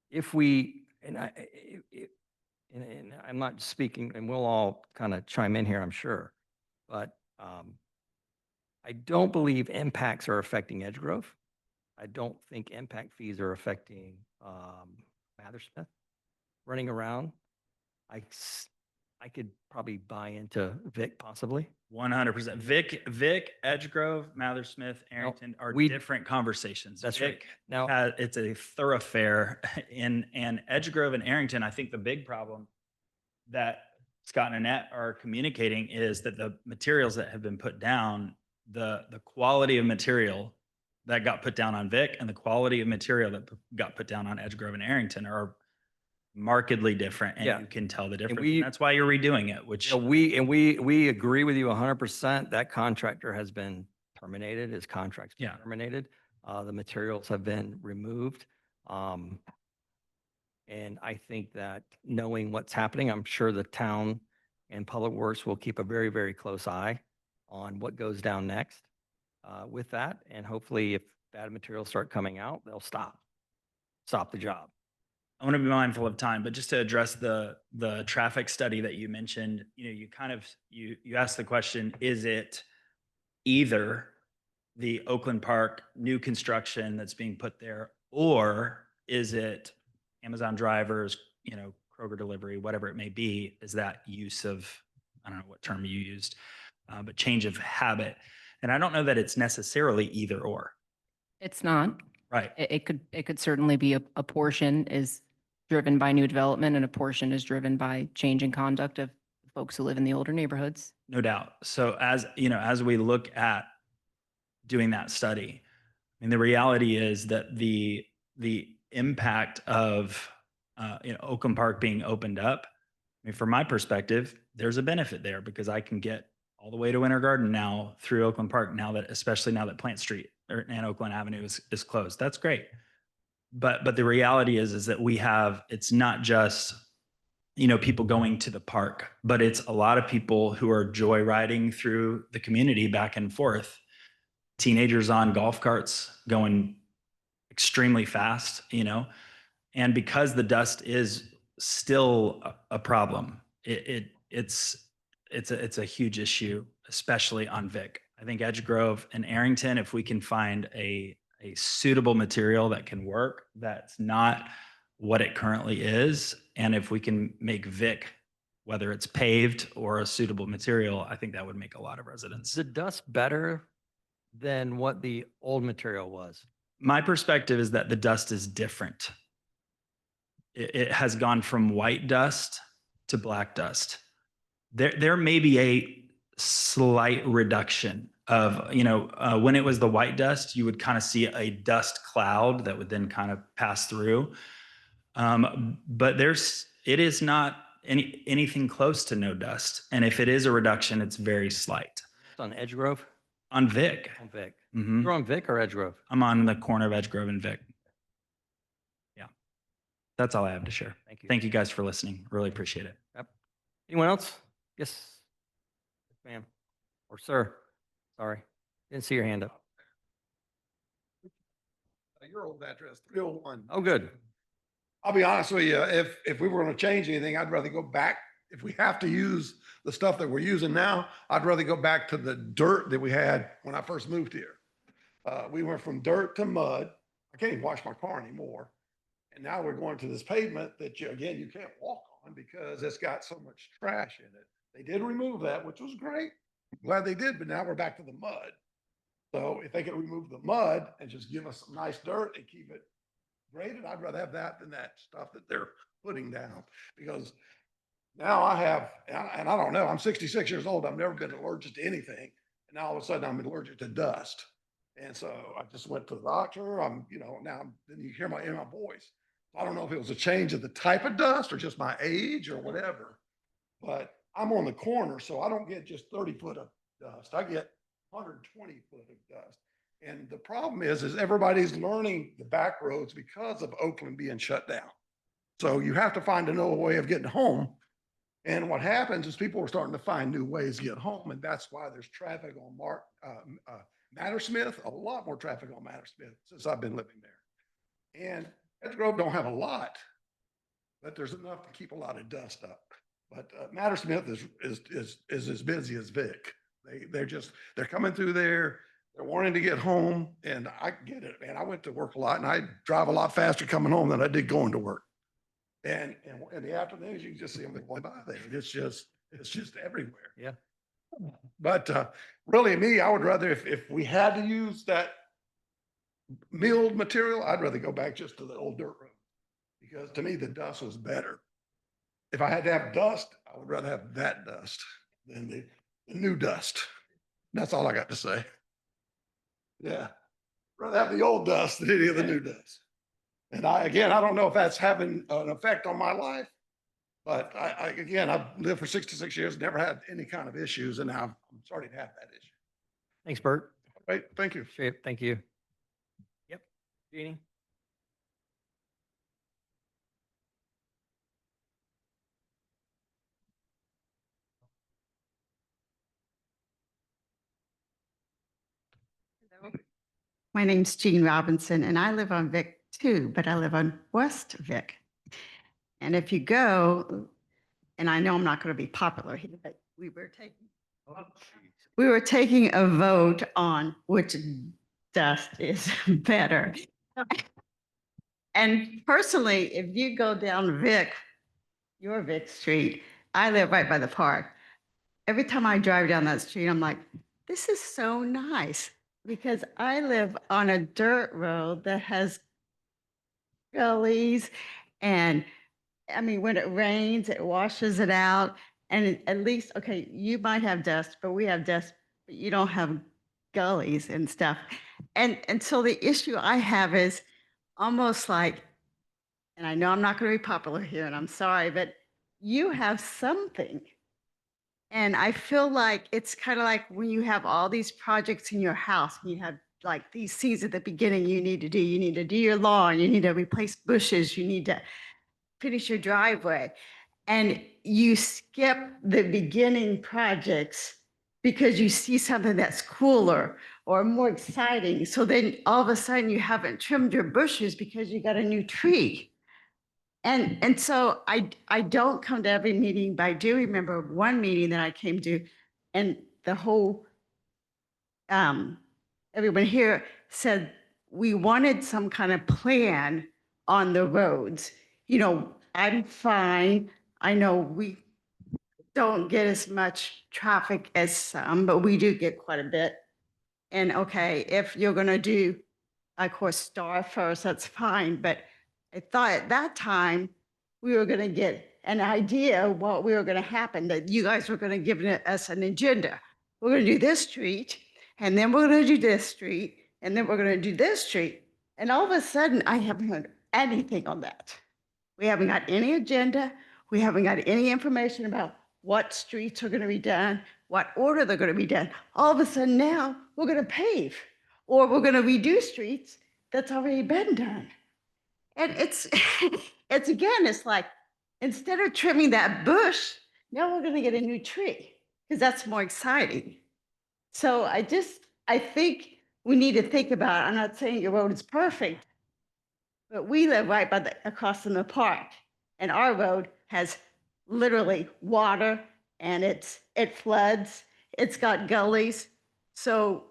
If we, and I'm not speaking, and we'll all kind of chime in here, I'm sure, but I don't believe impacts are affecting Edgegrove. I don't think impact fees are affecting Mathersmith running around. I could probably buy into Vic possibly. 100%. Vic, Edgegrove, Mathersmith, Arrington are different conversations. That's right. Vic Now, it's a thoroughfare and Edgegrove and Arrington. I think the big problem that Scott and Annette are communicating is that the materials that have been put down, the quality of material that got put down on Vic and the quality of material that got put down on Edgegrove and Arrington are markedly different, and you can tell the difference. And that's why you're redoing it, which we agree with you 100%. That contractor has been terminated, his contract's been Yeah. terminated. The materials have been removed. And I think that knowing what's happening, I'm sure the town and Public Works will keep a very, very close eye on what goes down next with that. And hopefully if bad materials start coming out, they'll stop the job. I want to be mindful of time, but just to address the traffic study that you mentioned, you kind of, you asked the question, is it either the Oakland Park new construction that's being put there, or is it Amazon drivers, Kroger delivery, whatever it may be, is that use of, I don't know what term you used, but change of habit. And I don't know that it's necessarily either or. It's not. Right. It could certainly be a portion is driven by new development and a portion is driven by change in conduct of folks who live in the older neighborhoods. No doubt. So as we look at doing that study, I mean, the reality is that the impact of Oakland Park being opened up, I mean, from my perspective, there's a benefit there because I can get all the way to Winter Garden now through Oakland Park especially now that Plant Street and Oakland Avenue is closed. That's great. But the reality is that it's not just people going to the park, but it's a lot of people who are joyriding through the community back and forth. Teenagers on golf carts going extremely fast, and because the dust is still a problem, it's a huge issue, especially on Vic. I think Edge Grove and Arrington, if we can find a suitable material that can work, that's not what it currently is. And if we can make Vic, whether it's paved or a suitable material, I think that would make a lot of residents. Is the dust better than what the old material was? My perspective is that the dust is different. It has gone from white dust to black dust. There may be a slight reduction of, when it was the white dust, you would kind of see a dust cloud that would then kind of pass through. But it is not anything close to no dust. And if it is a reduction, it's very slight. It's on Edge Grove? On Vic. On Vic. Mhm. You're on Vic or Edge Grove? I'm on the corner of Edge Grove and Vic. Yeah. That's all I have to share. Thank you. Thank you guys for listening. Really appreciate it. Yep. Anyone else? Yes. Ma'am. Or sir. Sorry. Didn't see your hand up. Your old address, 301. Oh, good. I'll be honest with you, if we were going to change anything, I'd rather go back. If we have to use the stuff that we're using now, I'd rather go back to the dirt that we had when I first moved here. We went from dirt to mud. I can't even wash my car anymore. And now we're going to this pavement that you can't walk on because it's got so much trash in it. They did remove that, which was great. I'm glad they did, but now we're back to the mud. So if they could remove the mud and just give us some nice dirt and keep it graded, I'd rather have that than that stuff that they're putting down. Because now I have, and I don't know, I'm 66 years old. I've never been allergic to anything. And now all of a sudden I'm allergic to dust. And so I just went to the doctor. Then you hear in my voice. I don't know if it was a change of the type of dust or just my age or whatever, but I'm on the corner, so I don't get just 30 foot of dust. I get 120 foot of dust. And the problem is everybody's learning the back roads because of Oakland being shut down. So you have to find another way of getting home. And what happens is people are starting to find new ways to get home. And that's why there's traffic on Mattersmith, a lot more traffic on Mattersmith since I've been living there. And Edge Grove don't have a lot, but there's enough to keep a lot of dust up. But Mattersmith is as busy as Vic. They're coming through there. They're wanting to get home, and I get it, man. I went to work a lot, and I drive a lot faster coming home than I did going to work. And in the afternoons, you can just see them going by there. It's just everywhere. Yeah. But really, me, I would rather if we had to use that milled material, I'd rather go back just to the old dirt road because to me the dust was better. If I had to have dust, I would rather have that dust than the new dust. That's all I got to say. Yeah. Rather have the old dust than any of the new dust. And I don't know if that's having an effect on my life, but I've lived for 66 years, never had any kind of issues, and now I'm starting to have that issue. Thanks, Bert. Right, thank you. Appreciate it. Thank you. Yep. Jeannie? My name's Jean Robinson, and I live on Vic too, but I live on West Vic. And if you go, and I know I'm not going to be popular here, but we were taking a vote on which dust is better. And personally, if you go down Vic, your Vic Street, I live right by the park. Every time I drive down that street, I'm like, this is so nice because I live on a dirt road that has gullies and I mean, when it rains, it washes it out. And at least, okay, you might have dust, but we have dust, but you don't have gullies and stuff. And so the issue I have is almost like, and I know I'm not going to be popular here, and I'm sorry, but you have something. And I feel like it's kind of like when you have all these projects in your house, and you have like these things at the beginning you need to do. You need to do your lawn, you need to replace bushes, you need to finish your driveway. And you skip the beginning projects because you see something that's cooler or more exciting. So then all of a sudden you haven't trimmed your bushes because you got a new tree. And so I don't come to every meeting, but I do remember one meeting that I came to, and the whole everyone here said we wanted some kind of plan on the roads. You know, I'm fine. I know we don't get as much traffic as some, but we do get quite a bit. And okay, if you're going to do, of course, Star first, that's fine. But I thought at that time we were going to get an idea of what we were going to happen, that you guys were going to give us an agenda. We're going to do this street, and then we're going to do this street, and then we're going to do this street. And all of a sudden, I haven't heard anything on that. We haven't got any agenda. We haven't got any information about what streets are going to be done, what order they're going to be done. All of a sudden now we're going to pave or we're going to redo streets that's already been done. And it's, it's like, instead of trimming that bush, now we're going to get a new tree because that's more exciting. So I think we need to think about, I'm not saying your road is perfect, but we live right by across from the park, and our road has literally water, and it floods. It's got gullies, so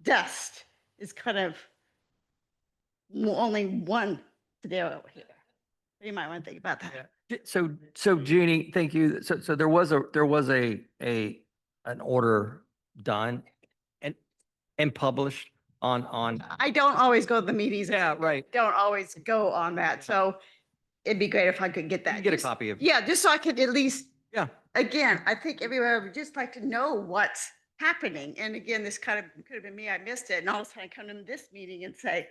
dust is kind of only one scenario here. You might want to think about that. So Jeannie, thank you. So there was an order done and published on. I don't always go to the meetings. Yeah, right. Don't always go on that, so it'd be great if I could get that. You get a copy of. Yeah, just so I could at least, Yeah. again, I think everywhere would just like to know what's happening. And again, this kind of could have been me, I missed it. And all of a sudden I come to this meeting and say,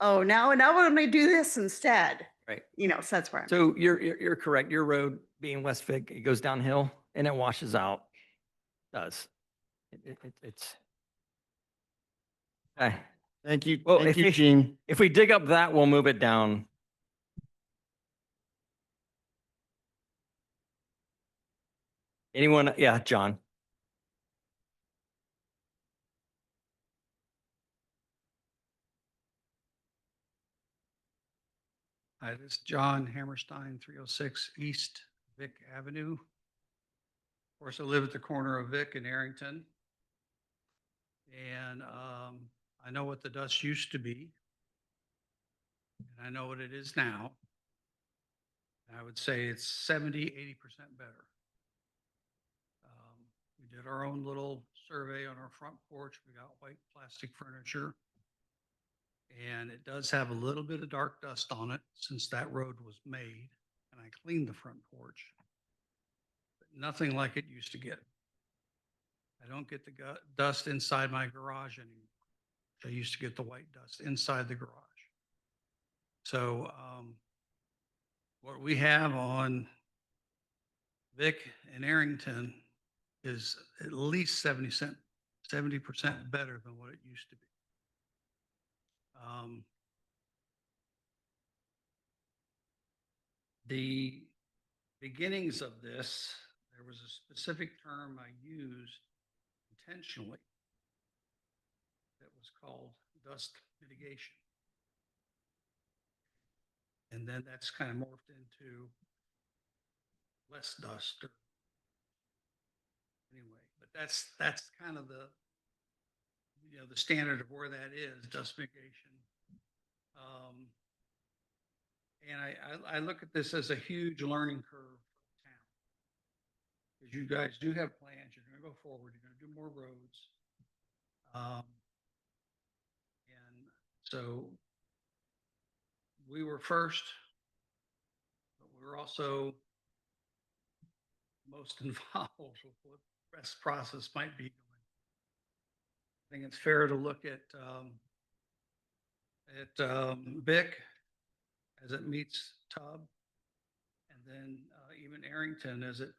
oh, now we're going to do this instead. Right. You know, so that's where I'm. So you're correct. Your road being West Vic, it goes downhill and it washes out. Does. It's. Okay. Thank you. Well, Thank you, Gene. If we dig up that, we'll move it down. Anyone? Yeah, John. Hi, this is John Hammerstein, 306 East Vic Avenue. Of course, I live at the corner of Vic and Arrington. And I know what the dust used to be. And I know what it is now. I would say it's 70, 80% better. We did our own little survey on our front porch. We got white plastic furniture. And it does have a little bit of dark dust on it since that road was made. And I cleaned the front porch. But nothing like it used to get. I don't get the dust inside my garage anymore. I used to get the white dust inside the garage. So what we have on Vic and Arrington is at least 70% 70% better than what it used to be. The beginnings of this, there was a specific term I used intentionally that was called dust mitigation. And then that's kind of morphed into less dust or anyway, but that's kind of the, the standard of where that is, dust mitigation. And I look at this as a huge learning curve for the town. Because you guys do have plans, you're gonna go forward, you're gonna do more roads. And so we were first, but we were also most involved with what the rest process might be doing. I think it's fair to look at Bic as it meets Tubb, and then even Arrington as it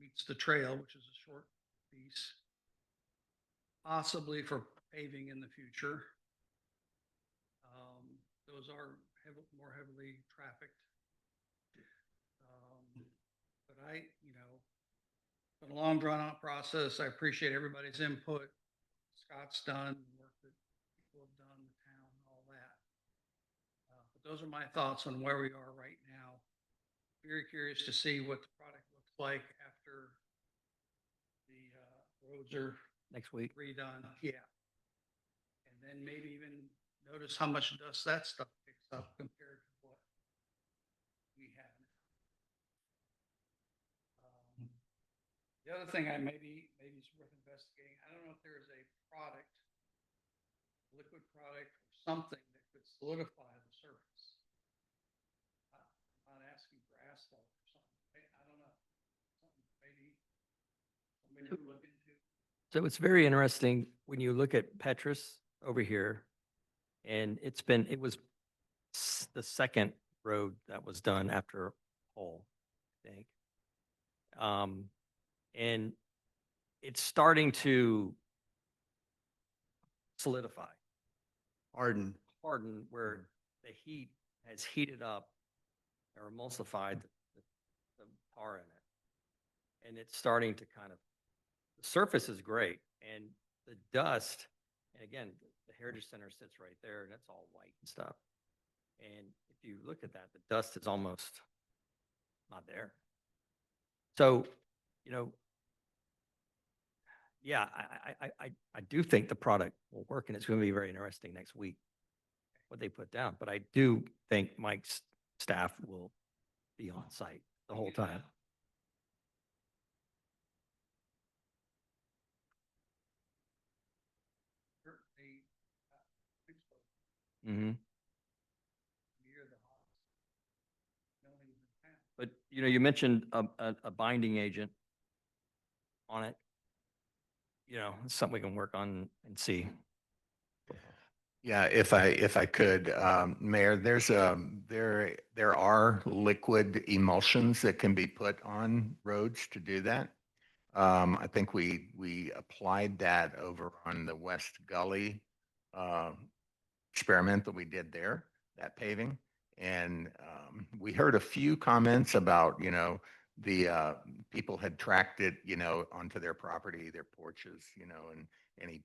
meets the trail, which is a short piece, possibly for paving in the future. Those are more heavily trafficked. But it's been a long drawn out process. I appreciate everybody's input. Scott's done, the work that people have done, the town, all that. But those are my thoughts on where we are right now. Very curious to see what the product looks like after the roads are Next week. redone. Yeah. And then maybe even notice how much dust that stuff picks up compared to what we have now. The other thing maybe is worth investigating. I don't know if there is a product, liquid product, or something that could solidify the surface. I'm not asking for asphalt or something. I don't know. Something maybe somebody could look into. So it's very interesting when you look at Petrus over here, and it was the second road that was done after Hole, I think. And it's starting to solidify, Harden. harden, where the heat has heated up or emulsified the tar in it. And it's starting to the surface is great, and the dust, and again, the Heritage Center sits right there, and it's all white and stuff. And if you look at that, the dust is almost not there. So, yeah, I do think the product will work, and it's going to be very interesting next week what they put down. But I do think Mike's staff will be on site the whole time. Mm-hmm. But, you mentioned a binding agent on it. It's something we can work on and see. Yeah, if I could, Mayor, there are liquid emulsions that can be put on roads to do that. I think we applied that over on the West Gully experiment that we did there, that paving. And we heard a few comments about, the people had tracked it, onto their property, their porches, and any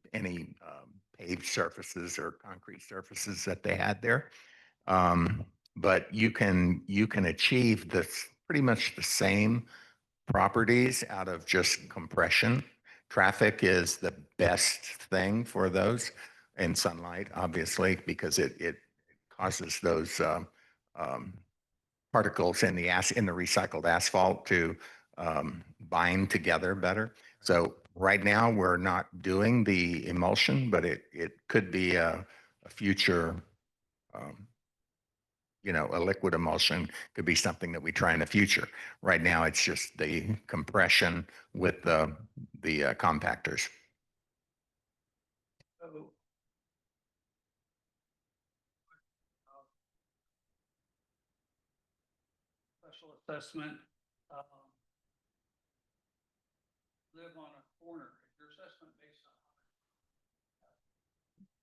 paved surfaces or concrete surfaces that they had there. But you can achieve this pretty much the same properties out of just compression. Traffic is the best thing for those, and sunlight, obviously, because it causes those particles in the recycled asphalt to bind together better. So right now we're not doing the emulsion, but it could be a future, a liquid emulsion could be something that we try in the future. Right now it's just the compression with the compactors. So, special assessment, live on a corner. If your assessment based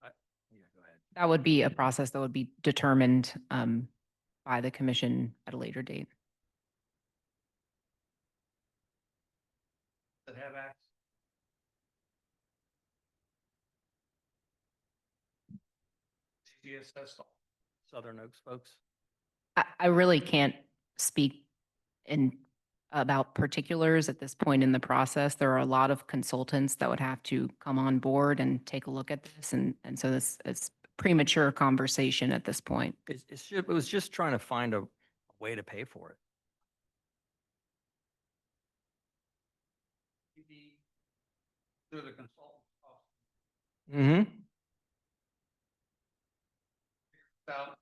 on. Yeah, go ahead. That would be a process that would be determined by the commission at a later date. That have access. Be assessed on. Southern Oaks folks. I really can't speak in about particulars at this point in the process. There are a lot of consultants that would have to come on board and take a look at this. And so this it's premature conversation at this point. It was just trying to find a way to pay for it. Maybe through the consultant cost. Mm-hmm. About.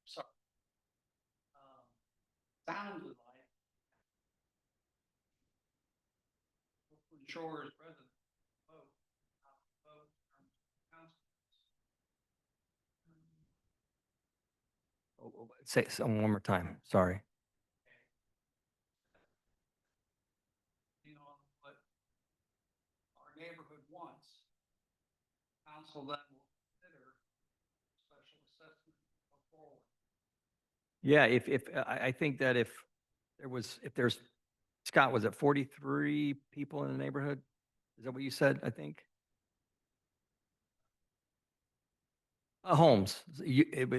Sorry. Sounded like. Oakland Shores resident. Vote. Vote. Say some one more time. Sorry. You know, what our neighborhood wants. Council then will consider special assessment going forward. Yeah, if I think that if there's, Scott, was it 43 people in the neighborhood? Is that what you said, I think? Homes. It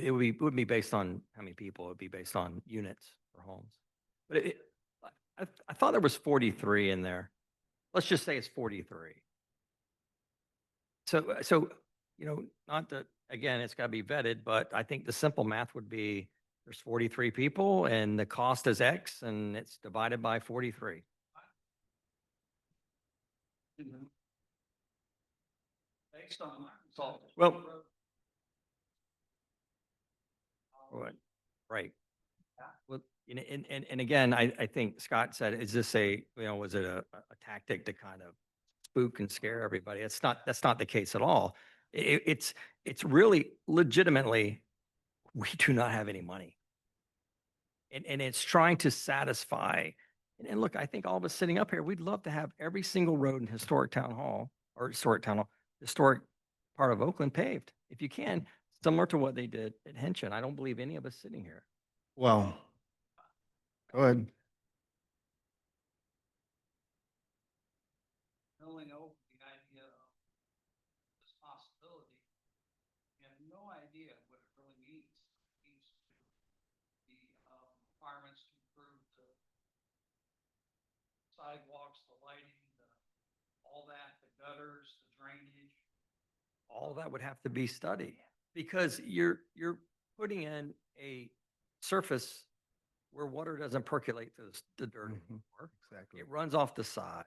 would be based on how many people. It would be based on units or homes. But I thought there was 43 in there. Let's just say it's 43. So, not that, again, it's got to be vetted, but I think the simple math would be there's 43 people and the cost is X and it's divided by 43. Based on my consultant. Well, right. Well, and again, I think Scott said, is this was it a tactic to kind of spook and scare everybody? That's not the case at all. It's really legitimately, we do not have any money. And it's trying to satisfy, and look, I think all of us sitting up here, we'd love to have every single road in historic part of Oakland paved, if you can, similar to what they did at Henshin. I don't believe any of us sitting here. Well, go ahead. Milling over the idea of this possibility, you have no idea what it really means. It means the requirements to improve the sidewalks, the lighting, all that, the gutters, the drainage. All that would have to be studied because you're putting in a surface where water doesn't percolate through the dirt anymore. Exactly. It runs off the side.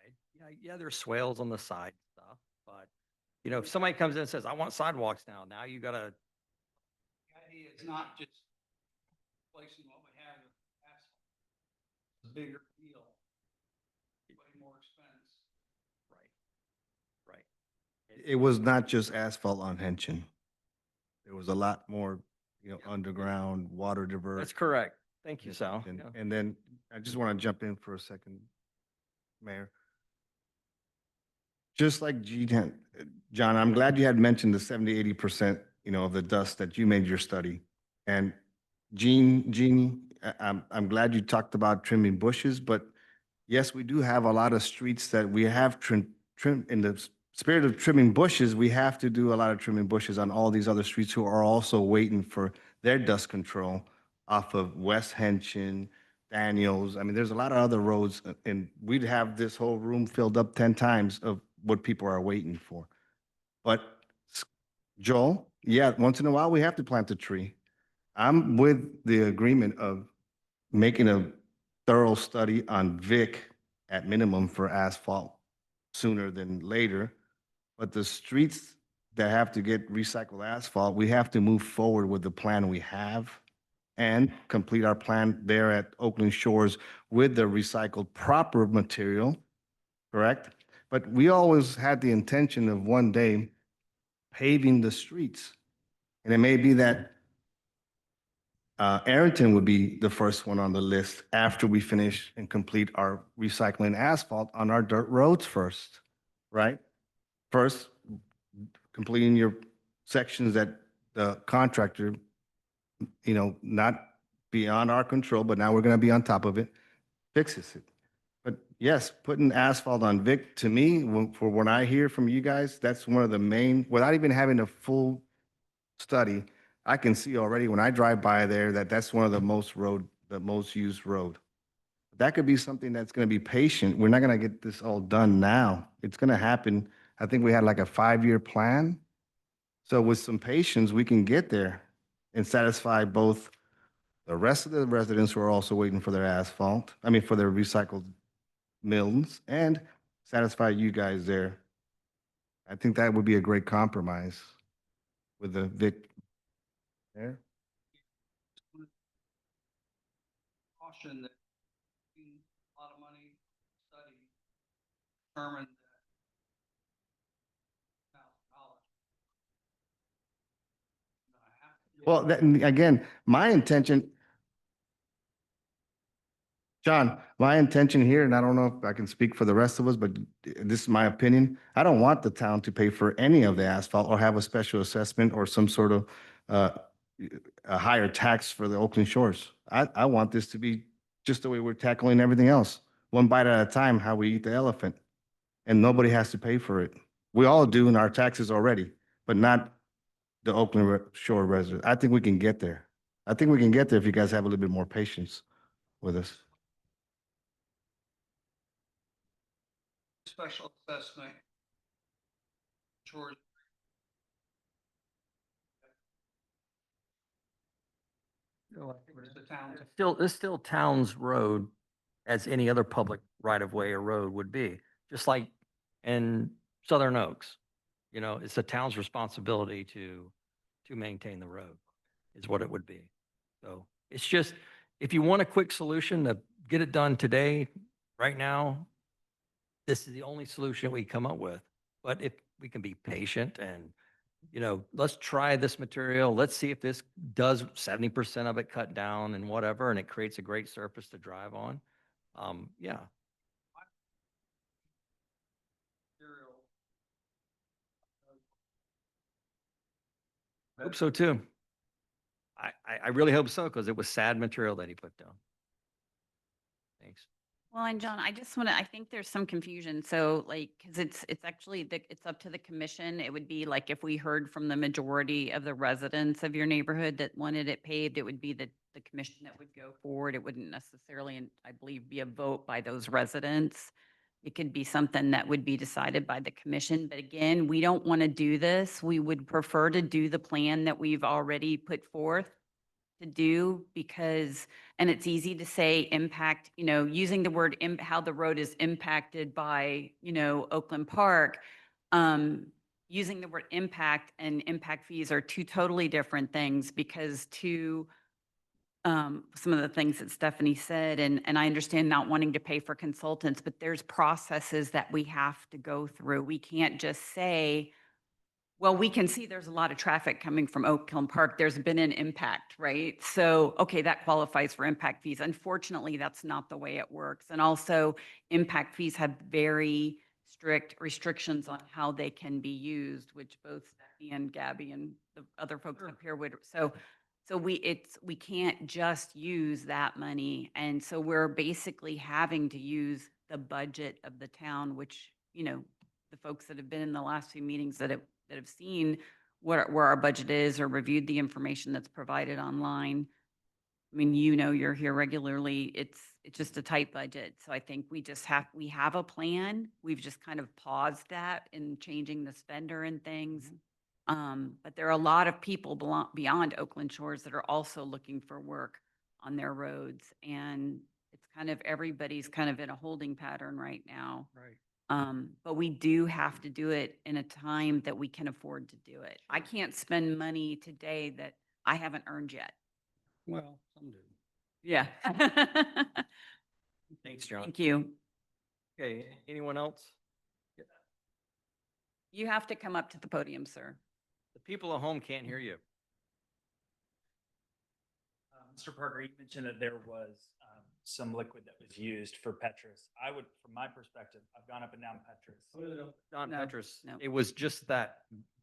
Yeah, there's swales on the side stuff, but if somebody comes in and says, I want sidewalks now you gotta. The idea is not just replacing what we have with asphalt. It's a bigger deal. Way more expense. Right. It was not just asphalt on Henshin. There was a lot more, underground water divert. That's correct. Thank you, Sal. And, Yeah. and then I just want to jump in for a second, Mayor. Just like John, I'm glad you had mentioned the 70–80%, of the dust that you made your study. And Jeannie, I'm glad you talked about trimming bushes, but yes, we do have a lot of streets that we have trim in the spirit of trimming bushes. We have to do a lot of trimming bushes on all these other streets who are also waiting for their dust control off of West Henshin, Daniels. I mean, there's a lot of other roads and we'd have this whole room filled up 10 times of what people are waiting for. But Joel, yeah, once in a while we have to plant a tree. I'm with the agreement of making a thorough study on Vic at minimum for asphalt sooner than later. But the streets that have to get recycled asphalt, we have to move forward with the plan we have and complete our plan there at Oakland Shores with the recycled proper material, correct? But we always had the intention of one day paving the streets. And it may be that Arrington would be the first one on the list after we finish and complete our recycling asphalt on our dirt roads first, right? First, completing your sections that the contractor, not beyond our control, but now we're gonna be on top of it, fixes it. But yes, putting asphalt on Vic, to me, for when I hear from you guys, that's one of the main, without even having a full study, I can see already when I drive by there that that's one of the most used road. That could be something that's gonna be patient. We're not gonna get this all done now. It's gonna happen. I think we had like a 5-year plan. So with some patience, we can get there and satisfy both the rest of the residents who are also waiting for their for their recycled mills, and satisfy you guys there. I think that would be a great compromise with the Vic there. Caution that a lot of money study determined that $1,000. Well, and again, my intention, John, my intention here, and I don't know if I can speak for the rest of us, but this is my opinion. I don't want the town to pay for any of the asphalt or have a special assessment or some sort of a higher tax for the Oakland Shores. I want this to be just the way we're tackling everything else, one bite at a time, how we eat the elephant. And nobody has to pay for it. We all do in our taxes already, but not the Oakland Shore residents. I think we can get there. I think we can get there if you guys have a little bit more patience with us. Special assessment. Chores. The town. It's still town's road as any other public right of way or road would be, just like in Southern Oaks. It's the town's responsibility to maintain the road is what it would be. So it's just, if you want a quick solution to get it done today, right now, this is the only solution we come up with. But if we can be patient and, let's try this material. Let's see if this does 70% of it cut down and whatever, and it creates a great surface to drive on. Yeah. I hope so too. I really hope so, because it was sad material that he put down. Thanks. Well, and John, I just want to, I think there's some confusion. So because it's actually, it's up to the commission. It would be like if we heard from the majority of the residents of your neighborhood that wanted it paved, it would be the commission that would go forward. It wouldn't necessarily, I believe, be a vote by those residents. It could be something that would be decided by the commission. But again, we don't want to do this. We would prefer to do the plan that we've already put forth to do, because, and it's easy to say impact, using the word, how the road is impacted by, Oakland Park. Using the word impact and impact fees are two totally different things, because some of the things that Stephanie said, and I understand not wanting to pay for consultants, but there's processes that we have to go through. We can't just say, well, we can see there's a lot of traffic coming from Oakland Park. There's been an impact, right? So, okay, that qualifies for impact fees. Unfortunately, that's not the way it works. And also, impact fees have very strict restrictions on how they can be used, which both Stephanie and Gabby and the other folks up here would. So we can't just use that money. And so we're basically having to use the budget of the town, which, the folks that have been in the last few meetings that have seen where our budget is or reviewed the information that's provided online. I mean, you're here regularly. It's just a tight budget. So I think we have a plan. We've just kind of paused that in changing the spender and things. But there are a lot of people beyond Oakland Shores that are also looking for work on their roads. And it's kind of, everybody's kind of in a holding pattern right now. Right. But we do have to do it in a time that we can afford to do it. I can't spend money today that I haven't earned yet. Well, some do. Yeah. Thanks, John. Thank you. Okay, anyone else? You have to come up to the podium, sir. The people at home can't hear you. Mr. Parker, you mentioned that there was some liquid that was used for Petrus. I would, from my perspective, I've gone up and down Petrus. Don No, Petrus, no. it was just that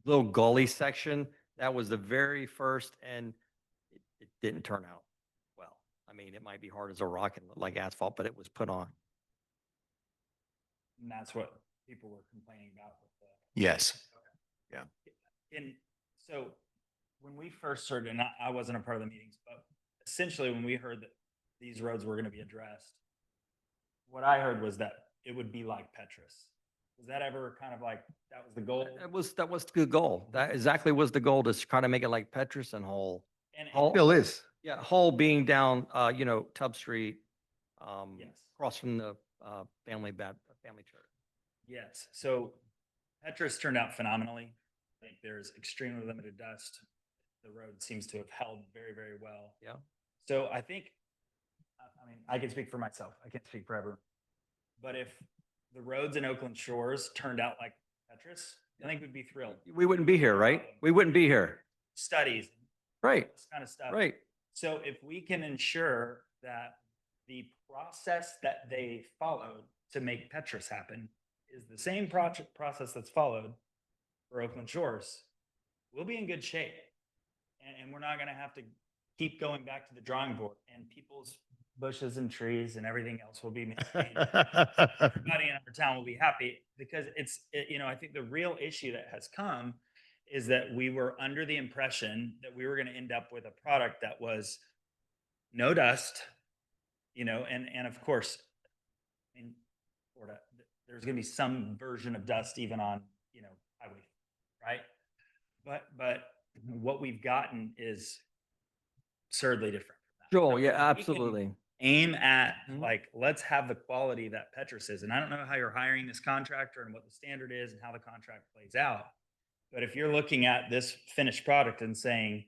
little gully section. That was the very first, and it didn't turn out well. I mean, it might be hard as a rock and look like asphalt, but it was put on. And that's what people were complaining about with the. Yes. And so when we first heard, and I wasn't a part of the meetings, but essentially when we heard that these roads were going to be addressed, what I heard was that it would be like Petrus. Was that ever kind of like, that was the goal? That was the goal. That exactly was the goal, to try to make it like Petrus and Hull. And Hull, Still is. yeah, Hull being down, Tubb Street, yes, across from the family church. yes. So Petrus turned out phenomenally. I think there's extremely limited dust. The road seems to have held very, very well. Yeah. So I think, I mean, I can speak for myself. I can't speak for everyone. But if the roads in Oakland Shores turned out like Petrus, I think we'd be thrilled. We wouldn't be here, right? We wouldn't be here. Studies, Right, this kind of stuff. right. So if we can ensure that the process that they followed to make Petrus happen is the same process that's followed for Oakland Shores, we'll be in good shape. And we're not going to have to keep going back to the drawing board, and people's bushes and trees and everything else will be maintained. Everybody in our town will be happy, because I think the real issue that has come is that we were under the impression that we were going to end up with a product that was no dust, and of course, in Florida, there's going to be some version of dust even on, highway, right? But what we've gotten is absurdly different from that. Joel, So yeah, if we can absolutely. Aim at Mhm. like, let's have the quality that Petrus is. And I don't know how you're hiring this contractor and what the standard is and how the contract plays out. But if you're looking at this finished product and saying,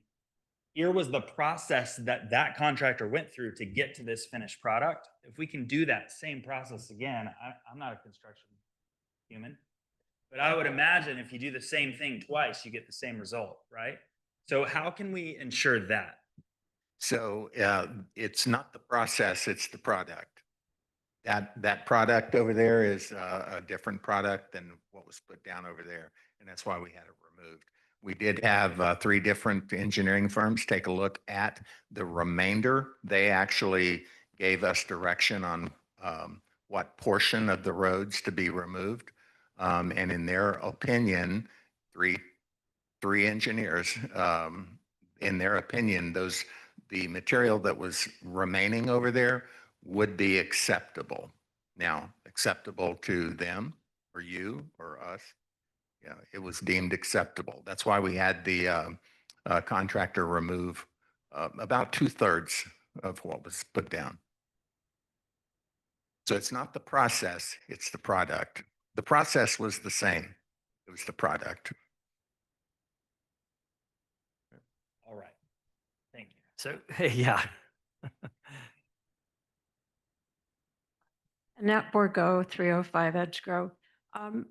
here was the process that contractor went through to get to this finished product, if we can do that same process again, I'm not a construction human, but I would imagine if you do the same thing twice, you get the same result, right? So how can we ensure that? So it's not the process, it's the product. That product over there is a different product than what was put down over there. And that's why we had it removed. We did have 3 different engineering firms take a look at the remainder. They actually gave us direction on what portion of the roads to be removed. And in their opinion, three engineers, in their opinion, the material that was remaining over there would be acceptable. Now, acceptable to them or you or us, yeah, it was deemed acceptable. That's why we had the contractor remove about 2/3 of what was put down. So it's not the process, it's the product. The process was the same. It was the product. All right. Thank you. So, yeah. Annette Borgo, 305 Edge Grove. I'm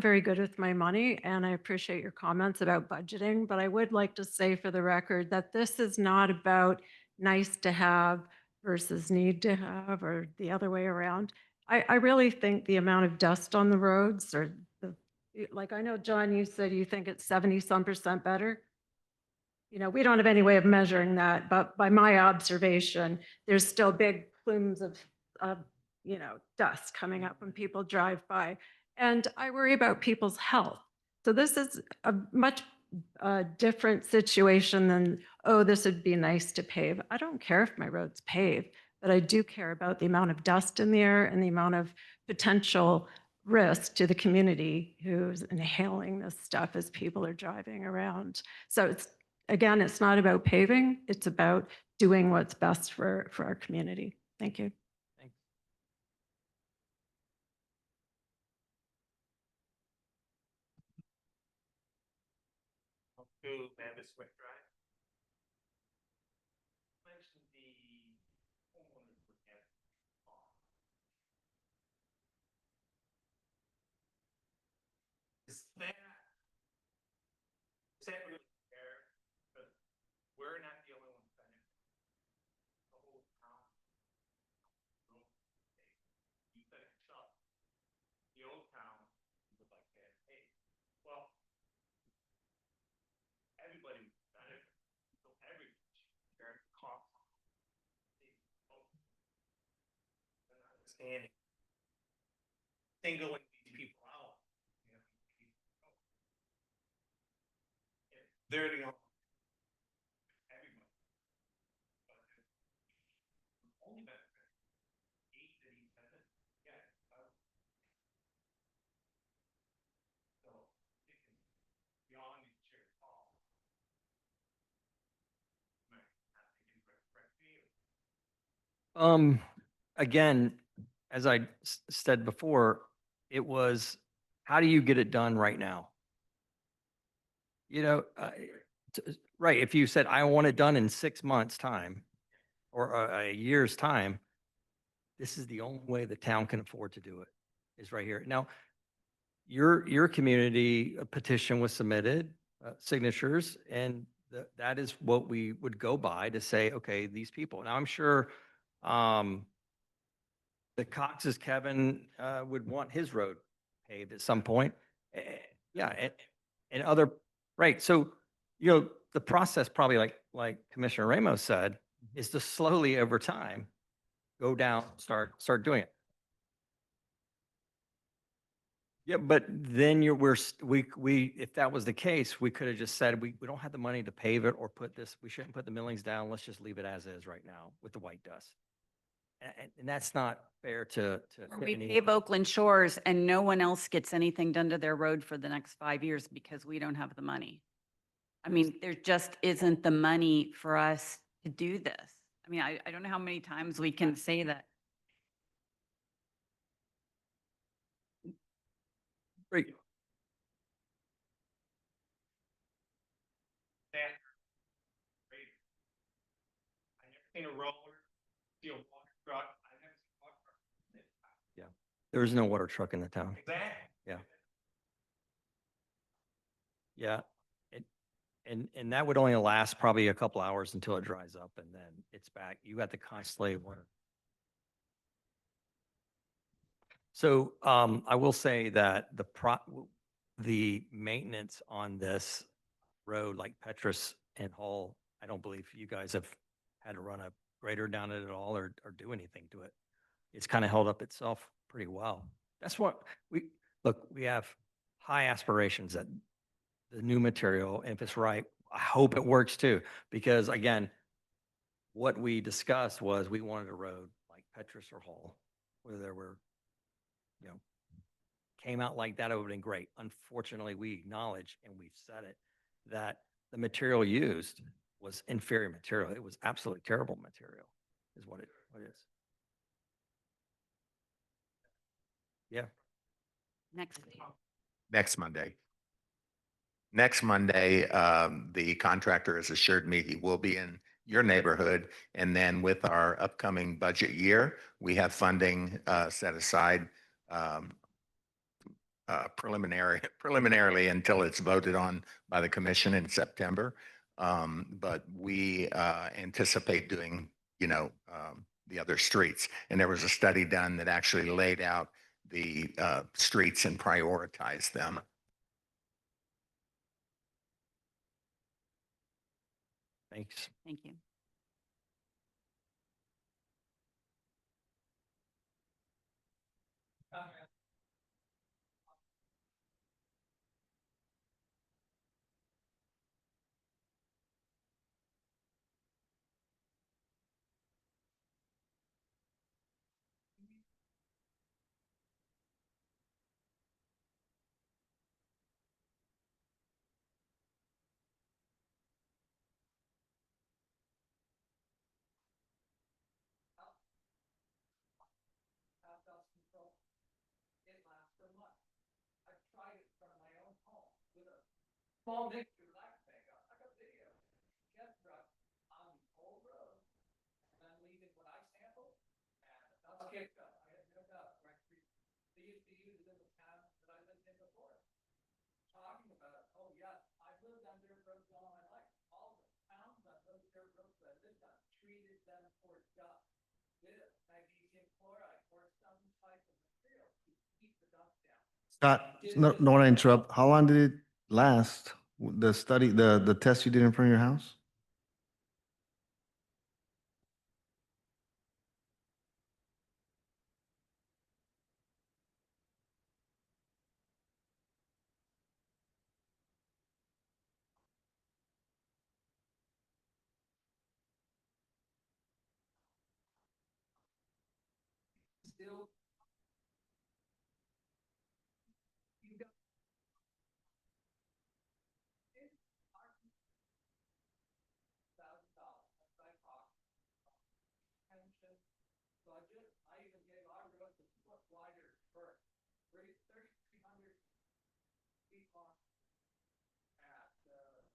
very good with my money, and I appreciate your comments about budgeting, but I would like to say for the record that this is not about nice to have versus need to have, or the other way around. I really think the amount of dust on the roads, or like, I know, John, you said you think it's 70-some% better. We don't have any way of measuring that, but by my observation, there's still big plumes of dust coming up when people drive by. And I worry about people's health. So this is a much different situation than, oh, this would be nice to pave. I don't care if my road's paved, but I do care about the amount of dust in the air and the amount of potential risk to the community who's inhaling this stuff as people are driving around. So again, it's not about paving, it's about doing what's best for our community. Thank you. To Mammoth Swift Drive. Mentioned the homeowners would get Is that really fair? But we're not the only ones benefiting. understanding. Singling these people out. They're the only. Everybody. Only benefit. 8 to 7. Yeah. So it can beyond the chair call. Again, as I said before, it was, how do you get it done right now? You know, right, if you said, I want it done in 6 months' time or a year's time, this is the only way the town can afford to do it, is right here. Now, your community petition was submitted, signatures, and that is what we would go by to say, okay, these people. Now, I'm sure the Cox's Kevin would want his road paved at some point. Yeah, and other, right. So, the process probably like Commissioner Ramos said, is to slowly over time go down, start doing it. Yeah, but then if that was the case, we could have just said, we don't have the money to pave it or we shouldn't put the millings down. Let's just leave it as is right now with the white dust. And that's not fair to. We Tiffany. pave Oakland Shores and no one else gets anything done to their road for the next 5 years because we don't have the money. I mean, there just isn't the money for us to do this. I mean, I don't know how many times we can say that. Right. I never seen a roller, see a water truck. I never seen a water truck. Yeah, there is no water truck in the town. Exactly. Yeah. Yeah. And that would only last probably a couple hours until it dries up and then it's back. You got to constantly water. So I will say that the maintenance on this road, like Petrus and Hull, I don't believe you guys have had to run a grader down it at all or do anything to it. It's kind of held up itself pretty well. That's what we have high aspirations that the new material, and if it's right, I hope it works too. Because again, what we discussed was we wanted a road like Petrus or Hull, where there were, came out like that, it would have been great. Unfortunately, we acknowledge, and we've said it, that the material used was inferior material. It was absolutely terrible material, is what it is. Yeah. Next Monday. Next Monday, the contractor has assured me he will be in your neighborhood. And then with our upcoming budget year, we have funding set aside preliminarily until it's voted on by the commission in September. But we anticipate doing, the other streets. And there was a study done that actually laid out the streets and prioritized them. Thanks. Thank you. Small mixture of that thing. I got a video. Jet truck on the whole road. And I'm leaving what I sampled. And that's kicked up. I had no doubt. Right? They used to use it in the town that I lived in before. Talking about, oh yeah, I've lived on dirt roads all my life. All the towns on those dirt roads that I lived on treated them for dust with magnesium chloride or some type of material to keep the dust down. Scott, no, don't want to interrupt. How long did it last? The study, the test you did in front of your house?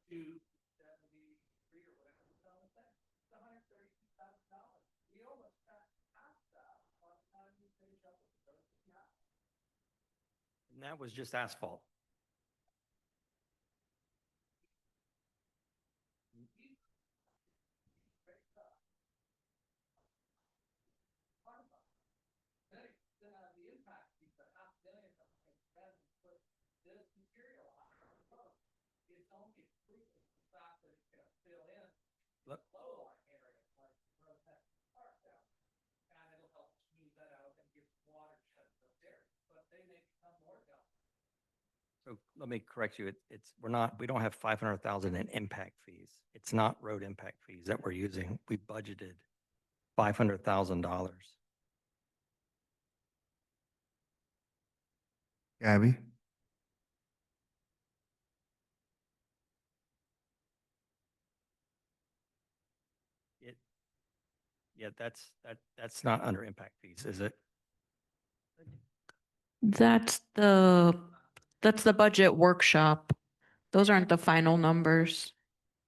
And that was just asphalt. Look. So let me correct you. We don't have 500,000 in impact fees. It's not road impact fees that we're using. We budgeted $500,000. Gabby? Yeah, that's not under impact fees, is it? That's the budget workshop. Those aren't the final numbers.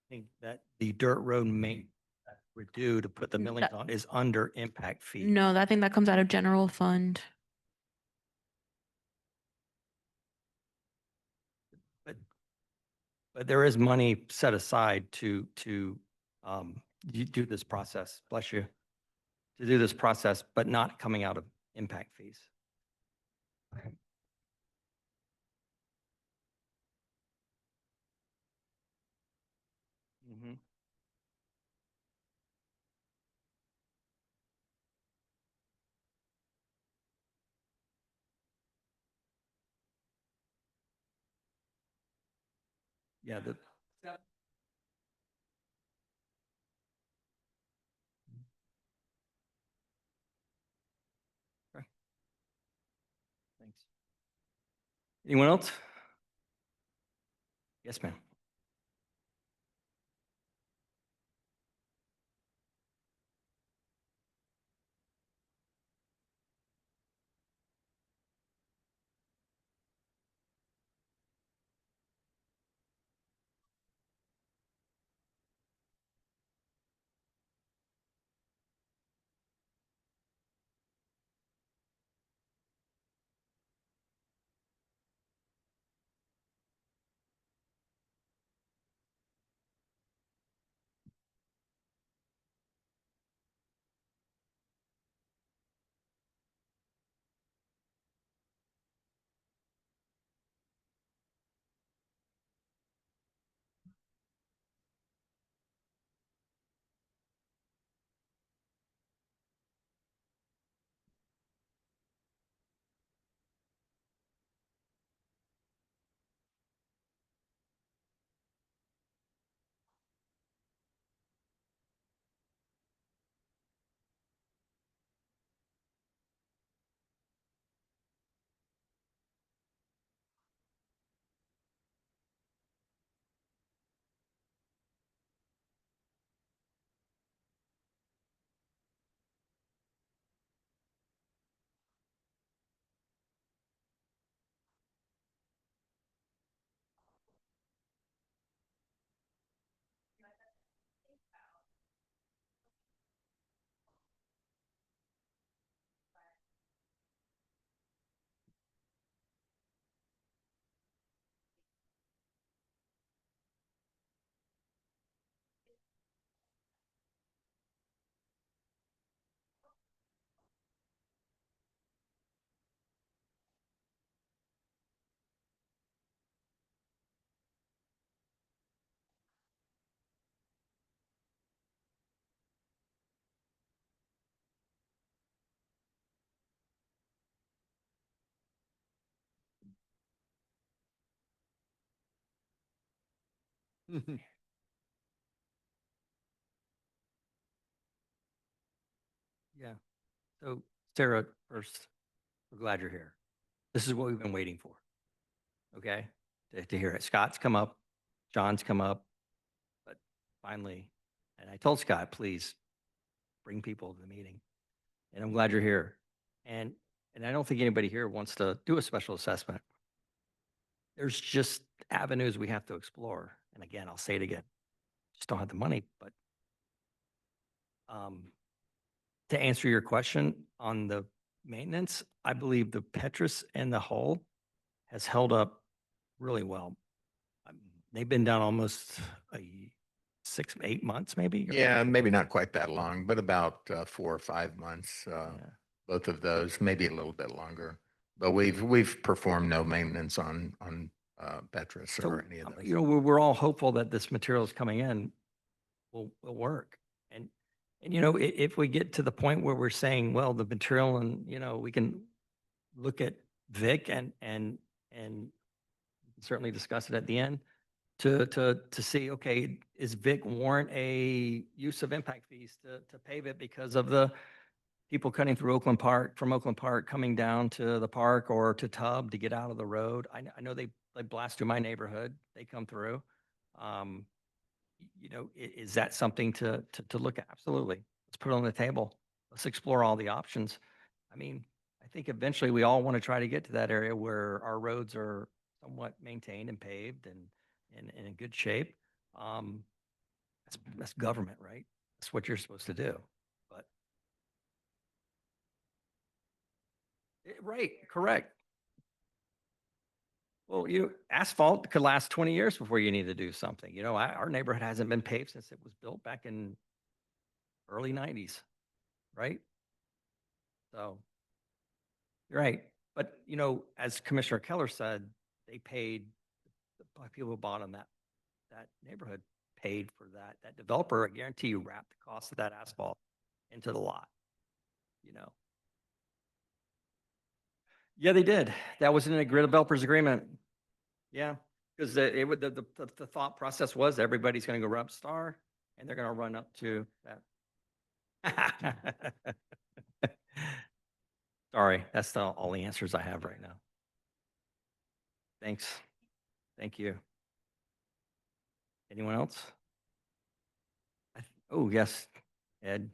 I think that the dirt road maintenance that we're due to put the millings on is under impact fee. No, I think that comes out of general fund. But there is money set aside to you do this process, bless you, to do this process, but not coming out of impact fees. Mhm. Yeah, Okay. Thanks. Anyone else? Yes, ma'am. Yeah. So Sarah, first, we're glad you're here. This is what we've been waiting for. Okay? To hear it. Scott's come up, John's come up, but finally, and I told Scott, please bring people to the meeting. And I'm glad you're here. And I don't think anybody here wants to do a special assessment. There's just avenues we have to explore. and again, I'll say it again, just don't have the money, but to answer your question on the maintenance, I believe the Petrus and the hull has held up really well. They've been down almost 6, 8 months, maybe. or- Yeah, maybe not quite that long, but about 4 or 5 months. Yeah. Both of those, maybe a little bit longer. But we've performed no maintenance on Petrus So, or any of those. you know, we're all hopeful that this material is coming in will work. And, you know, if we get to the point where we're saying, well, the material and, you know, we can look at Vic and certainly discuss it at the end to see, okay, is Vic warrant a use of impact fees to pave it because of the people cutting through Oakland Park, from Oakland Park, coming down to the park or to Tubb to get out of the road. I know they blast through my neighborhood. They come through. You know, is that something to look at? Absolutely. Let's put it on the table. Let's explore all the options. I mean, I think eventually we all want to try to get to that area where our roads are somewhat maintained and paved and in good shape. That's government, right? That's what you're supposed to do. But right, correct. Well, asphalt could last 20 years before you need to do something. You know, our neighborhood hasn't been paved since it was built back in early 90s, right? So, you're right. But, you know, as Commissioner Keller said, they paid, the people who bought in that neighborhood paid for that. That developer, I guarantee you, wrapped the cost of that asphalt into the lot, you know. Yeah, they did. That was in a grid developers agreement. Yeah, because the thought process was everybody's going to go run up Star and they're going to run up to that. Sorry, that's all the answers I have right now. Thanks. Thank you. Anyone else? Oh, yes, Ed.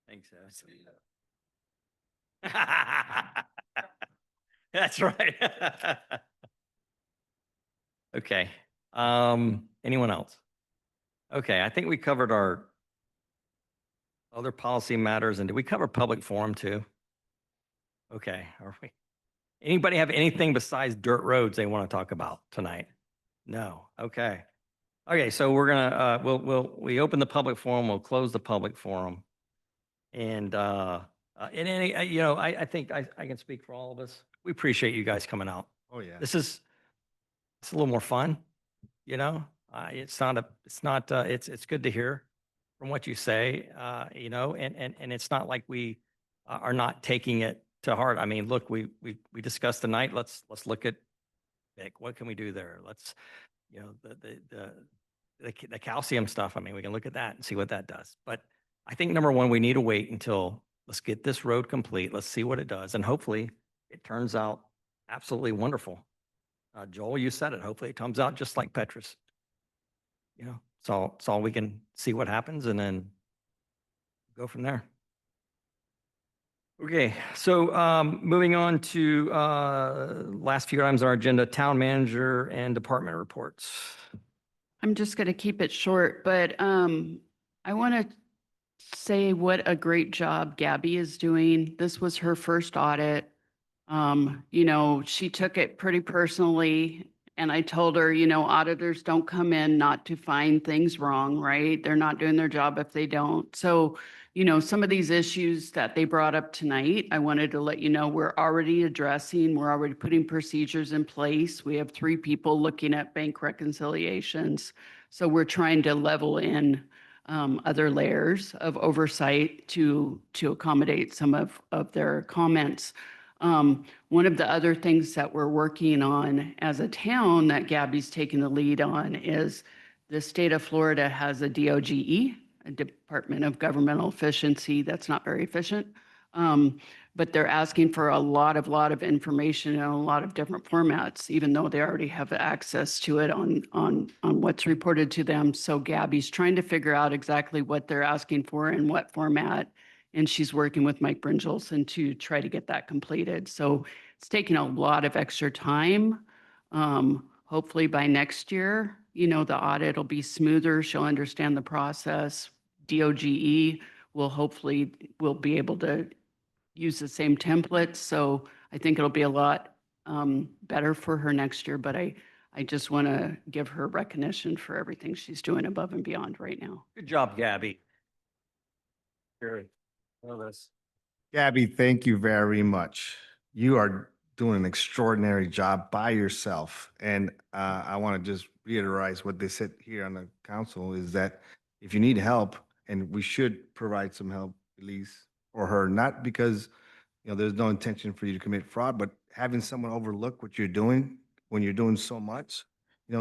Thanks, Ed. That's right. Okay. Anyone else? Okay, I think we covered our other policy matters. And did we cover public forum too? Okay, are we? Anybody have anything besides dirt roads they want to talk about tonight? No. Okay. Okay, so we're gonna we open the public forum, we'll close the public forum. And any, you know, I think I can speak for all of us. We appreciate you guys coming out. Oh, yeah. It's a little more fun, you know. It's good to hear from what you say, you know, and it's not like we are not taking it to heart. I mean, look, we discussed tonight. Let's look at Vic. What can we do there? Let's, you know, the calcium stuff. I mean, we can look at that and see what that does. But I think number one, we need to wait until let's get this road complete. Let's see what it does, and hopefully it turns out absolutely wonderful. Joel, you said it. Hopefully it comes out just like Petrus. You know, it's all we can see what happens and then go from there. Okay, so moving on to last few items on our agenda, town manager and department reports. I'm just going to keep it short, but I want to say what a great job Gabby is doing. This was her first audit. You know, she took it pretty personally. And I told her, you know, auditors don't come in not to find things wrong, right? They're not doing their job if they don't. So, you know, some of these issues that they brought up tonight, I wanted to let you know we're already addressing, we're already putting procedures in place. We have 3 people looking at bank reconciliations. So we're trying to level in other layers of oversight to accommodate some of their comments. One of the other things that we're working on as a town that Gabby's taking the lead on is the state of Florida has a DOGE, a Department of Governmental Efficiency, that's not very efficient. But they're asking for a lot of information in a lot of different formats, even though they already have access to it on what's reported to them. So Gabby's trying to figure out exactly what they're asking for and what format. And she's working with Mike Bringelson to try to get that completed. So it's taking a lot of extra time. Hopefully by next year, the audit will be smoother. She'll understand the process. DOGE will be able to use the same templates. So I think it'll be a lot better for her next year. But I just want to give her recognition for everything she's doing above and beyond right now. Good job, Gabby. Very. Well, this. Gabby, thank you very much. You are doing an extraordinary job by yourself. And I want to just reiterate what they said here on the council is that if you need help, and we should provide some help, at least for her, not because, there's no intention for you to commit fraud, but having someone overlook what you're doing when you're doing so much,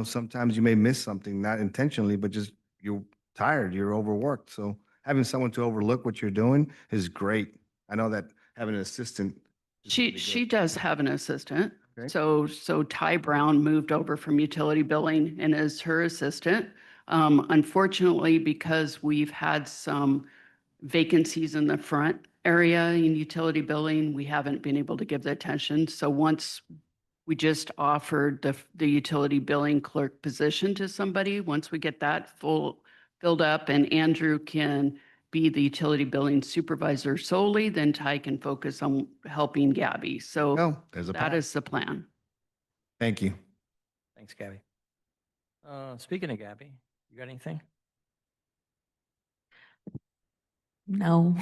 sometimes you may miss something, not intentionally, but just you're tired, you're overworked. So having someone to overlook what you're doing is great. I know that having an assistant. is really She good. does have an assistant. Okay. So Ty Brown moved over from utility billing and is her assistant. Unfortunately, because we've had some vacancies in the front area in utility billing, we haven't been able to give the attention. So once we just offered the utility billing clerk position to somebody, once we get that filled up and Andrew can be the utility billing supervisor solely, then Ty can focus on helping Gabby. So Oh, there's a that plan. is the plan. Thank you. Thanks, Gabby. Speaking of Gabby, you got anything? No.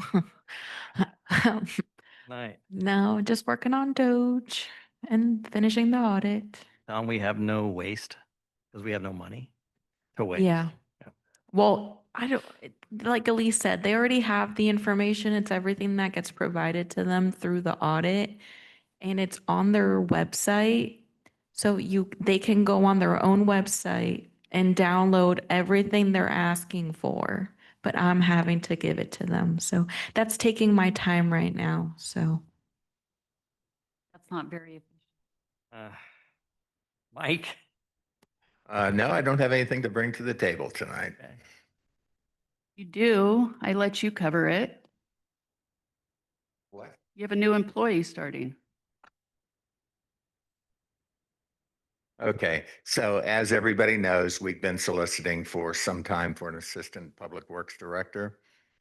Night. No, just working on Doge and finishing the audit. We have no waste because we have no money to waste. Yeah. Well, I don't, like Elise said, they already have the information. It's everything that gets provided to them through the audit. And it's on their website. So they can go on their own website and download everything they're asking for. But I'm having to give it to them. So that's taking my time right now. So That's not very efficient. Mike? No, I don't have anything to bring to the table tonight. Okay. You do. I let you cover it. What? You have a new employee starting. Okay, so as everybody knows, we've been soliciting for some time for an assistant public works director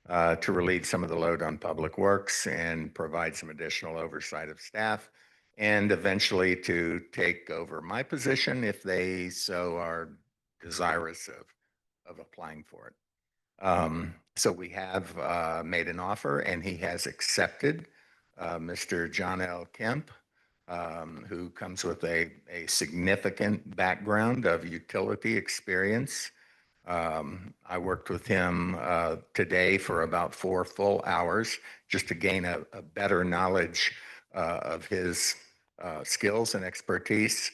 to relieve some of the load on public works and provide some additional oversight of staff, and eventually to take over my position if they so are desirous of applying for it. So we have made an offer and he has accepted Mr. John L. Kemp, who comes with a significant background of utility experience. I worked with him today for about 4 full hours just to gain a better knowledge of his skills and expertise,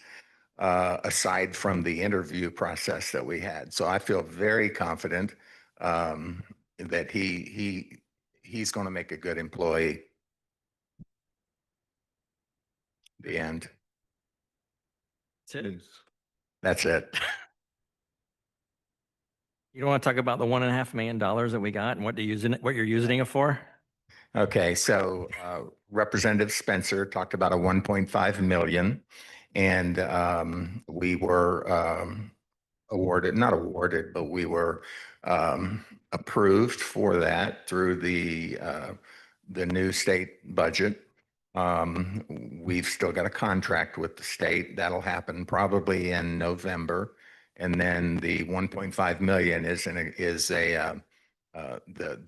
aside from the interview process that we had. So I feel very confident that he's going to make a good employee. The end. That's it. That's it. You don't want to talk about the $1.5 million that we got and what you're using it for? Okay, so Representative Spencer talked about a 1.5 million, and we were not awarded, but we were approved for that through the new state budget. We've still got a contract with the state. That'll happen probably in November. And then the 1.5 million is the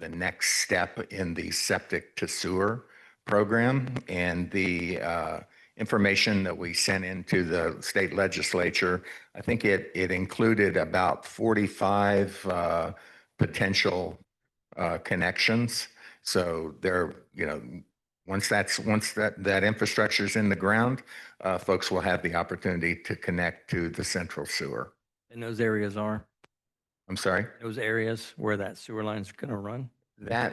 next step in the septic to sewer program. And the information that we sent into the state legislature, I think it included about 45 potential connections. So there, Once that infrastructure is in the ground, folks will have the opportunity to connect to the central sewer. And those areas are, I'm sorry? those areas where that sewer line's going to run?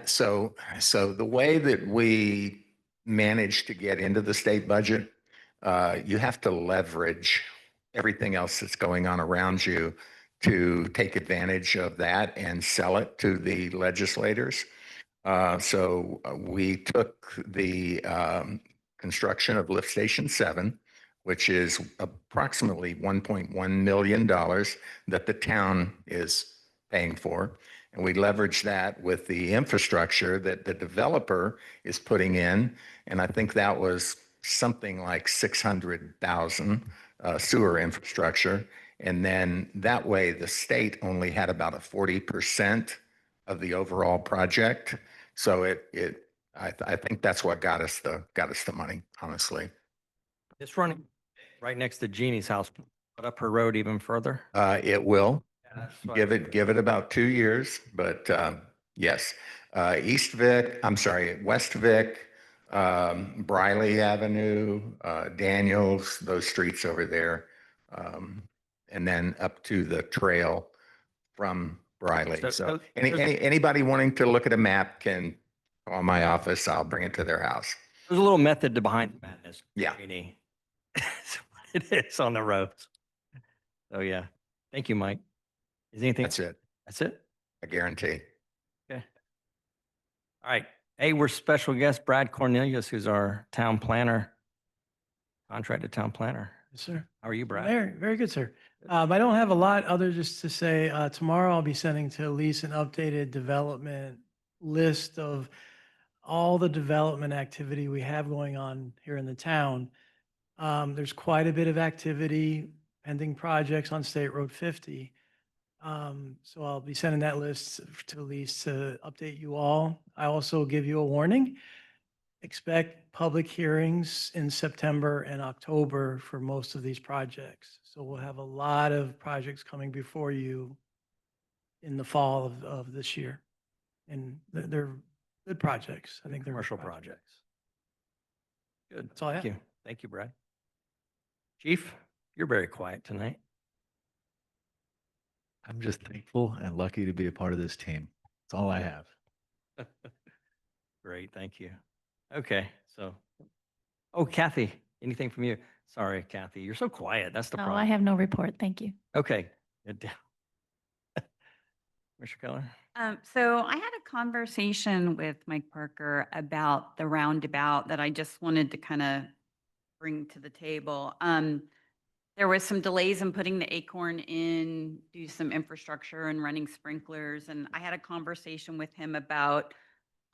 So the way that we manage to get into the state budget, you have to leverage everything else that's going on around you to take advantage of that and sell it to the legislators. So we took the construction of Lift Station 7, which is approximately $1.1 million that the town is paying for. And we leveraged that with the infrastructure that the developer is putting in. And I think that was something like 600,000 sewer infrastructure. And then that way the state only had about a 40% of the overall project. So I think that's what got us the money, honestly. It's running right next to Jeannie's house. Put up her road even further. It will. That's what- Give it about 2 years, but yes. West Vic, Briley Avenue, Daniels, those streets over there. And then up to the trail from Briley. So anybody wanting to look at a map can call my office. I'll bring it to their house. There's a little method to behind the madness. Yeah. Jeannie. It is on the roads. So yeah. Thank you, Mike. Is anything? That's it. That's it? I guarantee. Okay. All right. Hey, we're special guest Brad Cornelius, who's our town planner, contracted town planner. Yes, sir. How are you, Brad? Very, very good, sir. I don't have a lot other just to say, tomorrow I'll be sending to Elise an updated development list of all the development activity we have going on here in the town. There's quite a bit of activity, pending projects on State Road 50. So I'll be sending that list to Elise to update you all. I also give you a warning. Expect public hearings in September and October for most of these projects. So we'll have a lot of projects coming before you in the fall of this year. And they're good projects. I think they're good Commercial projects. Good. That's all I Thank have. you. Thank you, Brad. Chief, you're very quiet tonight. I'm just thankful and lucky to be a part of this team. That's all I have. Great, thank you. Okay, so, oh, Kathy, anything from you? Sorry, Kathy, you're so quiet. That's the No, problem. I have no report. Thank you. Okay. Good. Mr. Keller? So I had a conversation with Mike Parker about the roundabout that I just wanted to kind of bring to the table. There was some delays in putting the Acorn in, do some infrastructure and running sprinklers. And I had a conversation with him about,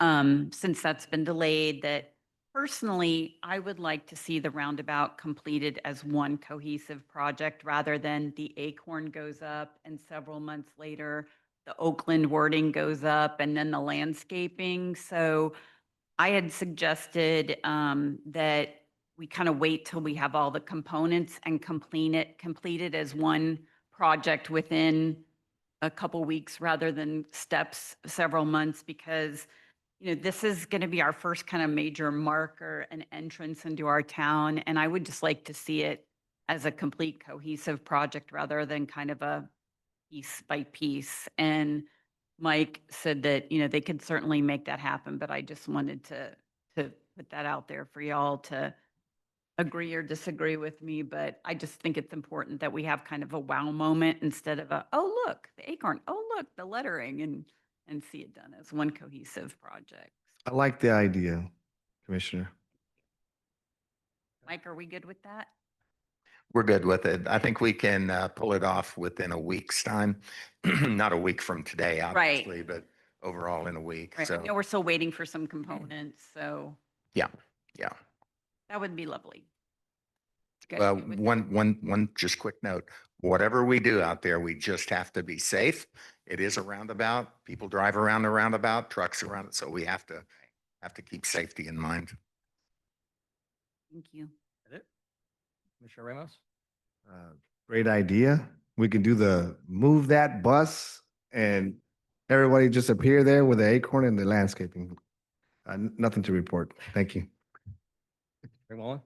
since that's been delayed, that personally, I would like to see the roundabout completed as one cohesive project rather than the Acorn goes up and several months later, the Oakland wording goes up and then the landscaping. So I had suggested that we kind of wait till we have all the components and complete it as one project within a couple weeks rather than steps several months, because this is going to be our first kind of major marker and entrance into our town. And I would just like to see it as a complete cohesive project rather than kind of a piece by piece. And Mike said that, they could certainly make that happen, but I just wanted to put that out there for y'all to agree or disagree with me. But I just think it's important that we have kind of a wow moment instead of a, oh, look, the Acorn, oh, look, the lettering, and see it done as one cohesive project. I like the idea, Commissioner. Mike, are we good with that? We're good with it. I think we can pull it off within a week's time. Not a week from today, Right. obviously, but overall in a week. Right. So, We're still waiting for some components, so yeah. that would be lovely. You guys Well, good with that? one just quick note. Whatever we do out there, we just have to be safe. It is a roundabout. People drive around the roundabout, trucks around it. So we have to keep safety in mind. Thank you. Is it? Commissioner Ramos? Great idea. We can do move that bus and everybody just appear there with the Acorn and the landscaping. Nothing to report. Thank you. Very well.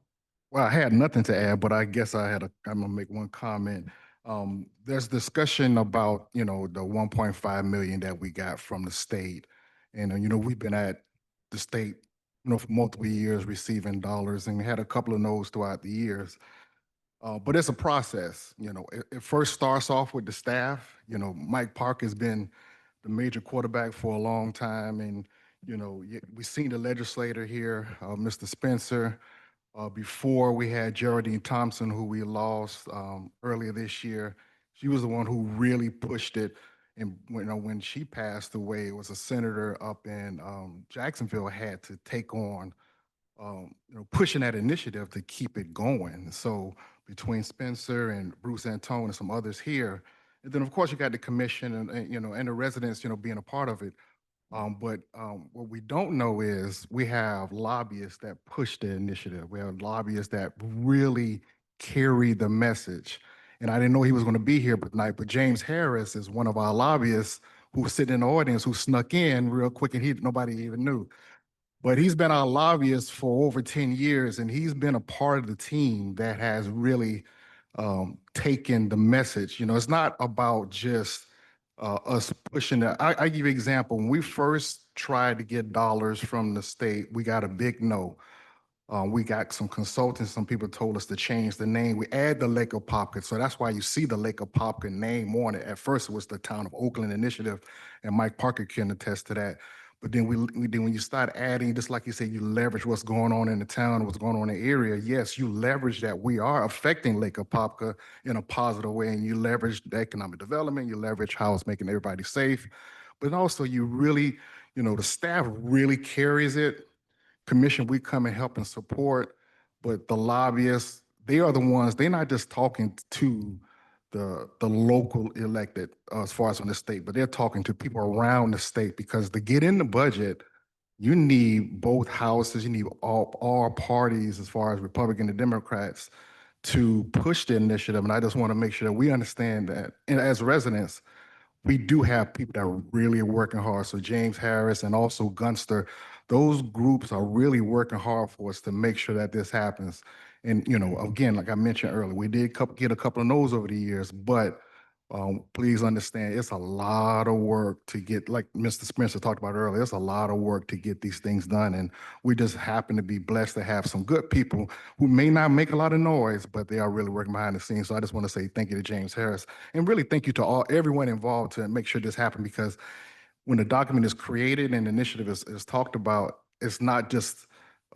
Well, I had nothing to add, but I guess I'm gonna make one comment. There's discussion about, the 1.5 million that we got from the state. And, we've been at the state, for multiple years receiving dollars and we had a couple of those throughout the years. But it's a process, it first starts off with the staff. Mike Park has been the major quarterback for a long time. And, we've seen the legislator here, Mr. Spencer. Before we had Geraldine Thompson, who we lost earlier this year. She was the one who really pushed it. And when she passed away, it was a senator up in Jacksonville had to take on pushing that initiative to keep it going. So between Spencer and Bruce Antone and some others here, and then of course you got the commission and the residents being a part of it. But what we don't know is we have lobbyists that push the initiative. We have lobbyists that really carry the message. And I didn't know he was going to be here tonight, but James Harris is one of our lobbyists who's sitting in the audience who snuck in real quick and nobody even knew. But he's been our lobbyist for over 10 years and he's been a part of the team that has really taken the message. It's not about just us pushing that. I give you an example. When we first tried to get dollars from the state, we got a big no. We got some consultants, some people told us to change the name. We add the Lake Apopka. So that's why you see the Lake Apopka name on it. At first it was the Town of Oakland Initiative and Mike Parker can attest to that. But then when you start adding, just like you said, you leverage what's going on in the town, what's going on in the area. Yes, you leverage that we are affecting Lake Apopka in a positive way, and you leverage the economic development, you leverage how it's making everybody safe. But also you really, the staff really carries it. Commission, we come and help and support, but the lobbyists, they are the ones, they're not just talking to the local elected as far as on the state, but they're talking to people around the state because to get in the budget, you need both houses, you need all parties as far as Republican and Democrats to push the initiative. And I just want to make sure that we understand that, and as residents, we do have people that are really working hard. So James Harris and also Gunster, those groups are really working hard for us to make sure that this happens. And, again, like I mentioned earlier, we did get a couple of no's over the years, but please understand, it's a lot of work to get, like Mr. Spencer talked about earlier, it's a lot of work to get these things done. And we just happen to be blessed to have some good people who may not make a lot of noise, but they are really working behind the scenes. So I just want to say thank you to James Harris and really thank you to everyone involved to make sure this happened, because when the document is created and the initiative is talked about, it's not just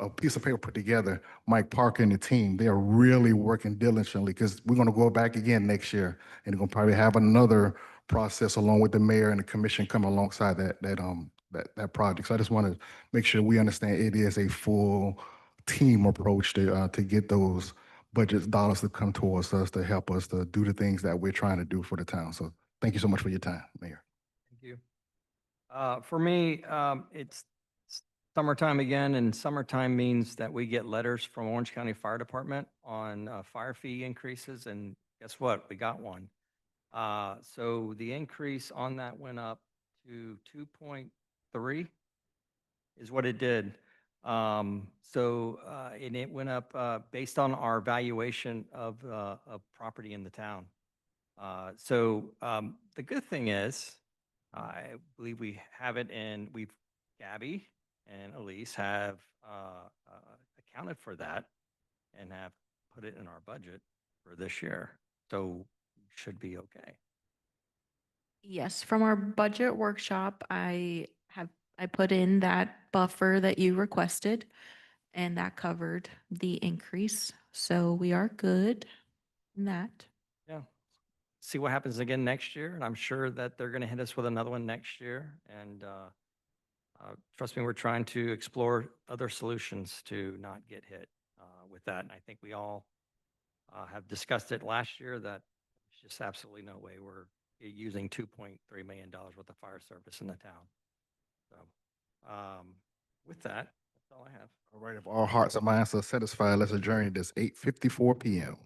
a piece of paper put together. Mike Parker and the team, they are really working diligently because we're going to go back again next year and we're going to probably have another process along with the mayor and the commission coming alongside that project. So I just want to make sure we understand it is a full team approach to get those budget dollars to come towards us to help us to do the things that we're trying to do for the town. So thank you so much for your time, Mayor. Thank you. For me, it's summertime again, and summertime means that we get letters from Orange County Fire Department on fire fee increases, and guess what? We got one. So the increase on that went up to 2.3 is what it did. And it went up based on our valuation of property in the town. The good thing is, I believe we have it, and Gabby and Elise have accounted for that and have put it in our budget for this year. So we should be okay. Yes, from our budget workshop, I put in that buffer that you requested, and that covered the increase. So we are good in that. Yeah. See what happens again next year. And I'm sure that they're going to hit us with another one next year. And trust me, we're trying to explore other solutions to not get hit with that. And I think we all have discussed it last year that there's just absolutely no way we're using $2.3 million worth of fire service in the town. So with that, that's all I have. All right, if all hearts and minds are satisfied, let's adjourn. It is 8:54 p.m.